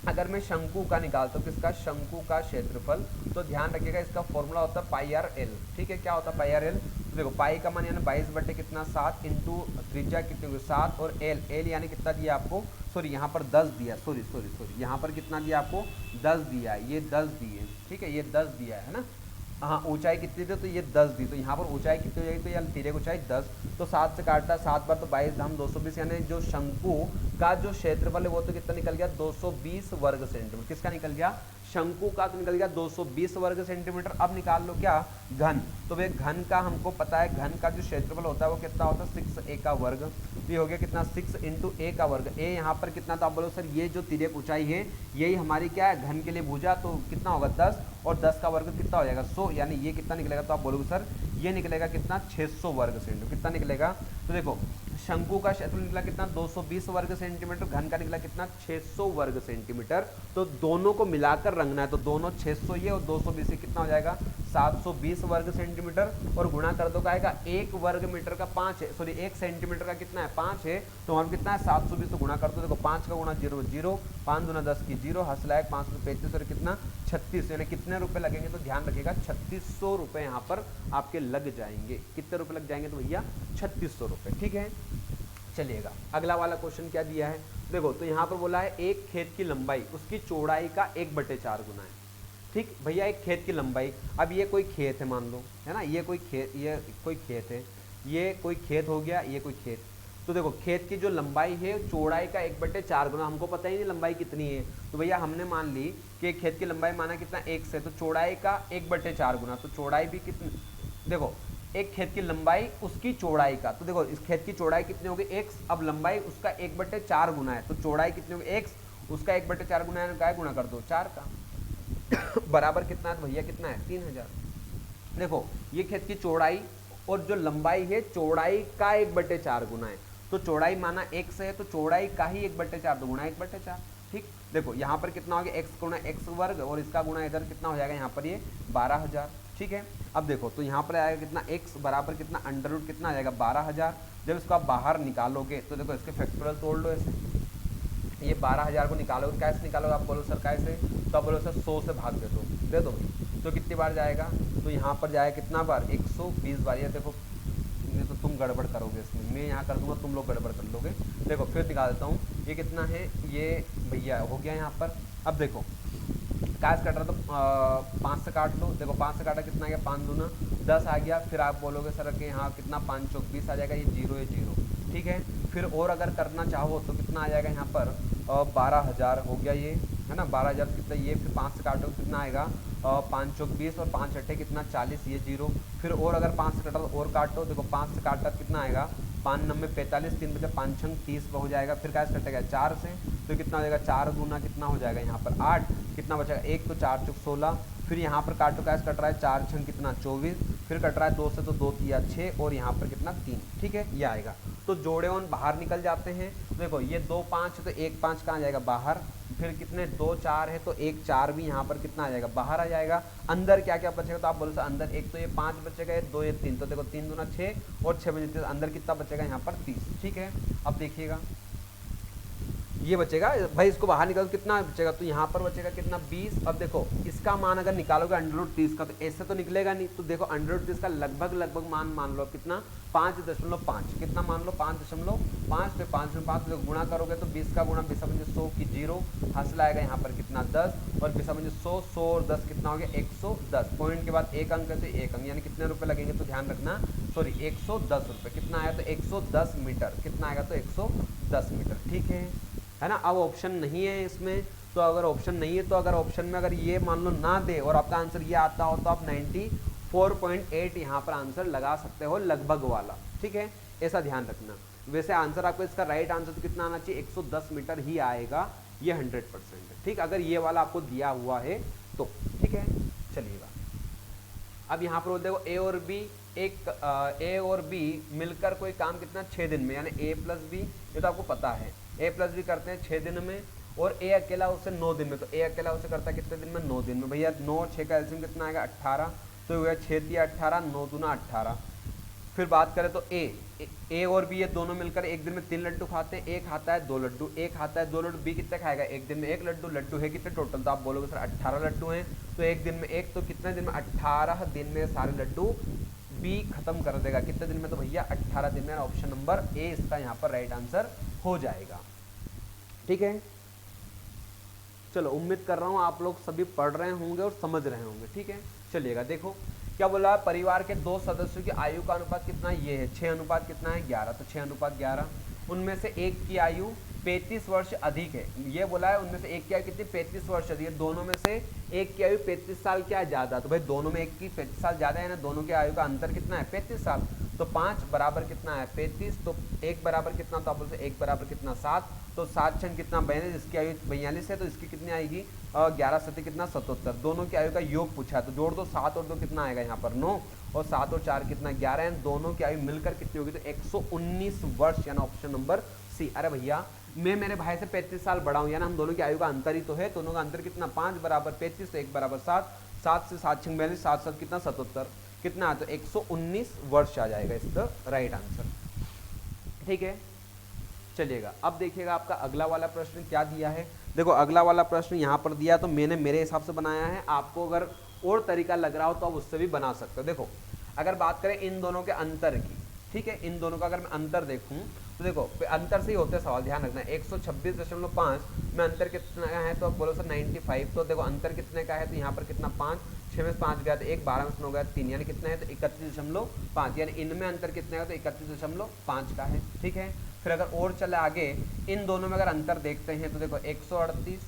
अगर मैं शंकु का निकालता हूँ, किसका, शंकु का क्षेत्रफल, तो ध्यान रखिएगा इसका फॉर्मूला होता है पाई आर एल। ठीक है, क्या होता है पाई आर एल, तो देखो पाई का मान यानी 22 बटे कितना 7 इंटू त्रिज्या कितनी होगी 7, और एल एल यानी कितना दिया आपको, सॉरी यहाँ पर 10 दिया, सॉरी यहाँ पर कितना दिया आपको 10 दिया है, ये 10 दिए, ठीक है, ये 10 दिया है ना। हाँ, ऊंचाई कितनी थी, तो ये 10 दी, तो यहाँ पर ऊंचाई कितनी हो जाएगी, तो यानी तिर्यक ऊंचाई 10, तो 7 से काटता है 7 बार, तो 22 धाम 220, यानी जो शंकु का जो क्षेत्रफल है वो तो कितना निकल गया 220 वर्ग सेंटीमीटर। किसका निकल गया, शंकु का तो निकल गया 220 वर्ग सेंटीमीटर। अब निकाल लो क्या, घन, तो भाई घन का हमको पता है, घन का जो क्षेत्रफल होता है वो कितना होता है 6a का वर्ग, ये हो गया कितना 6 इंटू a का वर्ग, a यहाँ पर कितना, तो आप बोलो सर ये जो तिर्यक ऊंचाई है यही हमारी क्या है घन के लिए भुजा, तो कितना होगा 10, और 10 का वर्ग कितना हो जाएगा 100, यानी ये कितना निकलेगा, तो आप बोलोगे सर ये निकलेगा कितना 600 वर्ग सेंटीमीटर। कितना निकलेगा, तो देखो शंकु का क्षेत्रफल निकला कितना 220 वर्ग सेंटीमीटर, घन का निकला कितना 600 वर्ग सेंटीमीटर, तो दोनों को मिलाकर रंगना है, तो दोनों 600 ये और 220 कितना हो जाएगा 720 वर्ग सेंटीमीटर, और गुणा कर दो आएगा 1 वर्ग मीटर का 5 है, सॉरी 1 सेंटीमीटर का कितना है 5 है, तो हम कितना है 720, तो गुणा कर दो, देखो 5 का गुणा 0 0, 5 दूना 10 की 0, हंसलायक 5 35, और कितना 36, यानी कितने रुपए लगेंगे, तो ध्यान रखिएगा 3600 रुपए यहाँ पर आपके लग जाएंगे। कितने रुपए लग जाएंगे, तो भैया 3600 रुपए। ठीक है, चलिएगा अगला वाला क्वेश्चन क्या दिया है, देखो तो यहाँ पर बोला है एक खेत की लंबाई उसकी चौड़ाई का 1/4 गुना है। ठीक भैया, एक खेत की लंबाई, अब ये कोई खेत है मान लो, है ना, ये कोई खेत है, ये कोई खेत हो गया, ये कोई खेत, तो देखो खेत की जो लंबाई है चौड़ाई का 1/4 गुना, हमको पता ही नहीं लंबाई कितनी है, तो भैया हमने मान ली कि खेत की लंबाई माना कितना 1 से, तो चौड़ाई का 1/4 गुना, तो चौड़ाई भी कितनी, देखो एक खेत की लंबाई उसकी चौड़ाई का, तो देखो इस खेत की चौड़ाई कितनी होगी x, अब लंबाई उसका 1/4 गुना है, तो चौड़ाई कितनी होगी x, उसका 1/4 गुना है, क्या गुना कर दो 4 का बराबर कितना है, तो भैया कितना है 3000। देखो ये खेत की चौड़ाई और जो लंबाई है चौड़ाई का 1/4 गुना है, तो चौड़ाई माना x है, तो चौड़ाई का ही 1/4, तो गुना 1/4। ठीक, देखो यहाँ पर कितना हो गया x गुना x वर्ग, और इसका गुना इधर कितना हो जाएगा यहाँ पर ये 12000। ठीक है, अब देखो तो यहाँ पर आएगा कितना x बराबर कितना अंडर रूट कितना आ जाएगा 12000। जब इसको आप बाहर निकालोगे तो देखो इसके फैक्टोरियल तोड़ लो ऐसे, ये 12000 को निकालोगे, कैसे निकालोगे, आप बोलो सर कैसे, तो आप बोलो सर 100 से भाग दे दो तो कितनी बार जाएगा, तो यहाँ पर जाएगा कितना बार 120 बार। ये देखो ये तो तुम गड़बड़ करोगे इसमें, मैं यहाँ कर दूंगा तुम लोग गड़बड़ कर लोगे। देखो फिर निकाल देता हूँ, ये कितना है, ये भैया हो गया यहाँ पर। अब देखो काश कट रहा तो 5 से काट लो, देखो 5 से काटा कितना आ गया 5 दूना 10 आ गया। फिर आप बोलोगे सर कि यहाँ कितना 5 चौक 20 आ जाएगा, ये 0 है 0। ठीक है, फिर और अगर करना चाहो तो कितना आ जाएगा यहाँ पर 12000 हो गया ये, है ना 12000 कितना ये, फिर 5 से काटो कितना आएगा 5 चौक 20 और 5 अट्ठे कितना 40, ये 0। फिर और अगर 5 से कटा तो और काटो, देखो 5 से काटा कितना आएगा 5 9 45, 3 बचे 5 6 30 हो जाएगा। फिर कैसे कटेगा 4 से, तो कितना हो जाएगा 4 गुना कितना हो जाएगा यहाँ पर 8, कितना बचेगा 1 तो 4 चौक 16। फिर यहाँ पर काटो कैसे कट रहा है 4 6 कितना 24, फिर कट रहा है 2 से तो 2 तिया 6, और यहाँ पर कितना 3। ठीक है, ये आएगा, तो जोड़े उन बाहर निकल जाते हैं। देखो ये 2 5 तो 1 5 कहाँ जाएगा बाहर, फिर कितने 2 4 है तो 1 4 भी यहाँ पर कितना आ जाएगा बाहर आ जाएगा। अंदर क्या क्या बचेगा, तो आप बोलो अंदर एक तो ये 5 बचेगा, ये 2 ये 3, तो देखो 3 दूना 6 और 6 बजे अंदर कितना बचेगा यहाँ पर 30। ठीक है, अब देखिएगा ये बचेगा भाई, इसको बाहर निकालो कितना बचेगा, तो यहाँ पर बचेगा कितना 20। अब देखो इसका मान अगर निकालोगे √30 का, तो ऐसे तो निकलेगा नहीं, तो देखो √30 का लगभग मान लो कितना 5.5, कितना मान लो 5.5 पे 5.5 तो गुणा करोगे तो 20 का गुणा 20 100 की 0 हासिल आएगा यहाँ पर कितना 10, और 20 100 100 और 10 कितना हो गया 110। पॉइंट के बाद एक अंक है तो एक अंक, यानी कितने रुपए लगेंगे, तो ध्यान रखना सॉरी 110 रुपये। कितना आया तो 110 मीटर, कितना आएगा तो 110 मीटर। ठीक है ना। अब ऑप्शन नहीं है इसमें, तो अगर ऑप्शन नहीं है तो अगर ऑप्शन में अगर ये मान लो ना दे और आपका आंसर ये आता हो तो आप 94.8 यहाँ पर आंसर लगा सकते हो लगभग वाला। ठीक है, ऐसा ध्यान रखना। वैसे आंसर आपको इसका राइट आंसर तो कितना आना चाहिए 110 मीटर ही आएगा, ये 100% है। ठीक, अगर ये वाला आपको दिया हुआ है तो। ठीक है, चलिएगा अब यहाँ पर देखो ए और बी मिलकर कोई काम कितना 6 दिन में, यानी A + B, ये तो आपको पता है A + B करते हैं 6 दिन में, और A अकेला उसे 9 दिन में, तो A अकेला उसे करता है कितने दिन में 9 दिन में। भैया 9 6 का एलसीएम कितना आएगा 18, तो हुआ 6 × 18 9 × 18। फिर बात करें तो ए और बी ये दोनों मिलकर एक दिन में 3 लड्डू खाते हैं, ए खाता है 2 लड्डू, ए खाता है 2 लड्डू, बी कितने खाएगा एक दिन में 1 लड्डू, लड्डू है कितने टोटल, तो आप बोलोगे सर 18 लड्डू हैं, तो एक दिन में एक, तो कितने दिन में 18 दिन में सारे लड्डू बी खत्म कर देगा, कितने दिन में, तो भैया 18 दिन में, ऑप्शन नंबर ए इसका यहाँ पर राइट आंसर हो जाएगा। ठीक है, चलो उम्मीद कर रहा हूँ आप लोग सभी पढ़ रहे होंगे और समझ रहे होंगे। ठीक है, चलिएगा देखो क्या बोला, परिवार के 2 सदस्यों की आयु का अनुपात कितना, ये है 6 अनुपात कितना है 11, तो 6 अनुपात 11, उनमें से एक की आयु 35 वर्ष अधिक है, ये बोला है उनमें से एक की आयु कितनी 35 वर्ष अधिक है, दोनों में से एक की आयु 35 साल क्या है ज्यादा, तो भाई दोनों में एक की 35 साल ज्यादा है ना, दोनों के आयु का अंतर कितना है 35 साल, तो 5 बराबर कितना है 35, तो 1 बराबर कितना, तो आप बोलते 1 बराबर कितना 7, तो 7 छन कितना 42, इसकी आयु 42 है, तो इसकी कितनी आएगी 11 सत्य कितना 77, दोनों की आयु का योग पूछा है, तो जोड़ दो 7 और 2 कितना आएगा यहाँ पर 9, और 7 और 4 कितना 11 है, दोनों की आयु मिलकर कितनी होगी, तो 119 वर्ष, यानी ऑप्शन नंबर सी। अरे भैया मैं मेरे भाई से 35 साल बड़ा हूँ, यानी हम दोनों की आयु का अंतर ही तो है, दोनों का अंतर कितना 5 बराबर 35, तो 1 बराबर 7, 7 से 7 छिंग 42, 7 7 कितना 77, कितना, तो 119 वर्ष आ जाएगा इसका राइट आंसर। ठीक है, चलिएगा अब देखिएगा आपका अगला वाला प्रश्न क्या दिया है। देखो अगला वाला प्रश्न यहाँ पर दिया तो मैंने मेरे हिसाब से बनाया है, आपको अगर और तरीका लग रहा हो तो आप उससे भी बना सकते हो। देखो अगर बात करें इन दोनों के अंतर की, ठीक है, इन दोनों का अगर मैं अंतर देखूं तो देखो अंतर से ही होते हैं सवाल, ध्यान रखना, 126.5 में अंतर कितना है, तो आप बोलो सर 95, तो देखो अंतर कितने का है, तो यहाँ पर कितना 5, 6 में से 5 गया तो 1, 12 में से 9 गया 3, यानी कितना है, तो 31.5, यानी इनमें अंतर कितने का, तो 31.5 का है। ठीक है, फिर अगर और चले आगे इन दोनों में अगर अंतर देखते हैं तो देखो 138,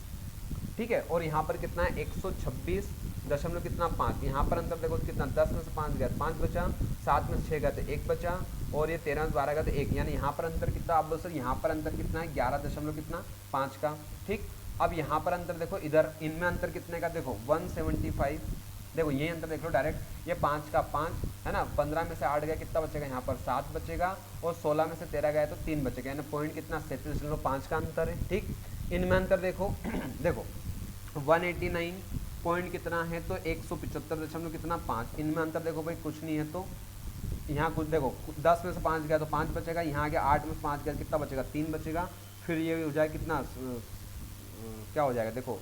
ठीक है, और यहाँ पर कितना है 126 दशमलव कितना 5, यहाँ पर अंतर देखो कितना 10 में से 5 गया 5 बचा, 7 में से 6 गया तो 1 बचा, और ये 13 में 12 गया तो 1, यानी यहाँ पर अंतर कितना, आप बोलो सर यहाँ पर अंतर कितना है 11 दशमलव कितना 5 का। ठीक, अब यहाँ पर अंतर देखो, इधर इनमें अंतर कितने का, देखो 175, देखो ये अंतर देख लो डायरेक्ट, ये 5 का 5 है ना, 15 में से 8 गया कितना बचेगा, यहाँ पर 7 बचेगा, और 16 में से 13 गया तो 3 बचेगा, यानी पॉइंट कितना 37.5 का अंतर है। ठीक, इनमें अंतर देखो देखो 189 पॉइंट कितना है, तो 175 दशमलव कितना 5, इनमें अंतर देखो भाई कुछ नहीं है, तो यहाँ कुछ देखो 10 में से 5 गया तो 5 बचेगा, यहाँ आ गया 8 में से 5 गया कितना बचेगा 3 बचेगा, फिर ये हो जाए कितना क्या हो जाएगा, देखो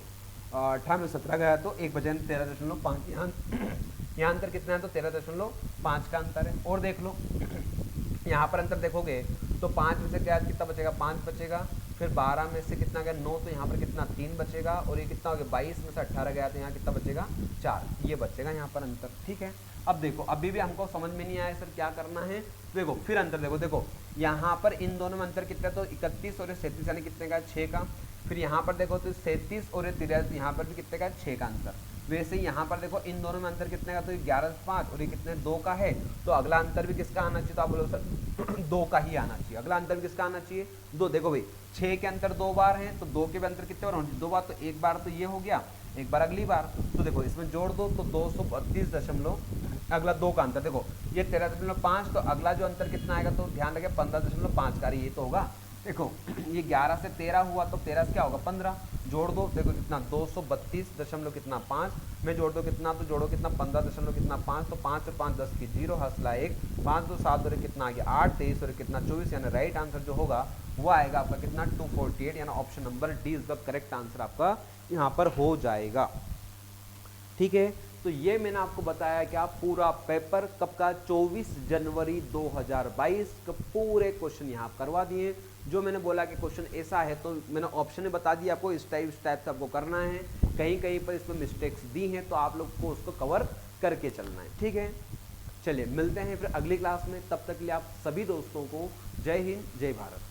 18 में 17 गया तो 1 बचेगा 13.5, यहाँ अंतर कितना है, तो 13.5 का अंतर है। और देख लो यहाँ पर अंतर देखोगे तो 5 में से क्या कितना बचेगा 5 बचेगा, फिर 12 में से कितना गया 9, तो यहाँ पर कितना 3 बचेगा, और ये कितना हो गया 22 में से 18 गया तो यहाँ कितना बचेगा 4, ये बचेगा यहाँ पर अंतर। ठीक है, अब देखो अभी भी हमको समझ में नहीं आया सर क्या करना है, देखो फिर अंतर देखो, देखो यहाँ पर इन दोनों में अंतर कितना, तो 31 और 37 यानी कितने का 6 का, फिर यहाँ पर देखो तो 37 और 63 यहाँ पर भी कितने का 6 का अंतर, वैसे ही यहाँ पर देखो इन दोनों में अंतर कितने का, तो 11 से 5 और ये कितने 2 का है, तो अगला अंतर भी किसका आना चाहिए, तो आप बोलो सर 2 का ही आना चाहिए, अगला अंतर भी किसका आना चाहिए 2। देखो भाई 6 के अंतर 2 बार है, तो 2 के भी अंतर कितने बार होंगे 2 बार, तो 1 बार तो ये हो गया, 1 बार अगली बार, तो देखो इसमें जोड़ दो तो 232 दशमलव, अगला 2 का अंतर देखो ये 13.5, तो अगला जो अंतर कितना आएगा, तो ध्यान रखें 15.5 का, ये तो होगा, देखो ये 11 से 13 हुआ तो 13 से क्या होगा 15, जोड़ दो देखो कितना 232 दशमलव कितना 5 में जोड़ दो कितना, तो जोड़ो कितना 15 दशमलव कितना 5, तो 5 और 5 10 की 0 हंसला 1, 5 2 7 और कितना आ गया 8, 23 और कितना 24, यानी राइट आंसर जो होगा वो आएगा आपका कितना 248, यानी option number D is the correct answer आपका यहाँ पर हो जाएगा। ठीक है, तो ये मैंने आपको बताया कि आप पूरा पेपर कब का 24 जनवरी 2022 का पूरे क्वेश्चन यहाँ करवा दिए। जो मैंने बोला कि क्वेश्चन ऐसा है तो मैंने ऑप्शन में बता दिया आपको, इस टाइप से आपको करना है, कहीं कहीं पर इसमें मिस्टेक्स दी हैं तो आप लोग को उसको कवर करके चलना है। ठीक है, चलिए मिलते हैं फिर अगली क्लास में, तब तक के लिए आप सभी दोस्तों को जय हिंद जय भारत।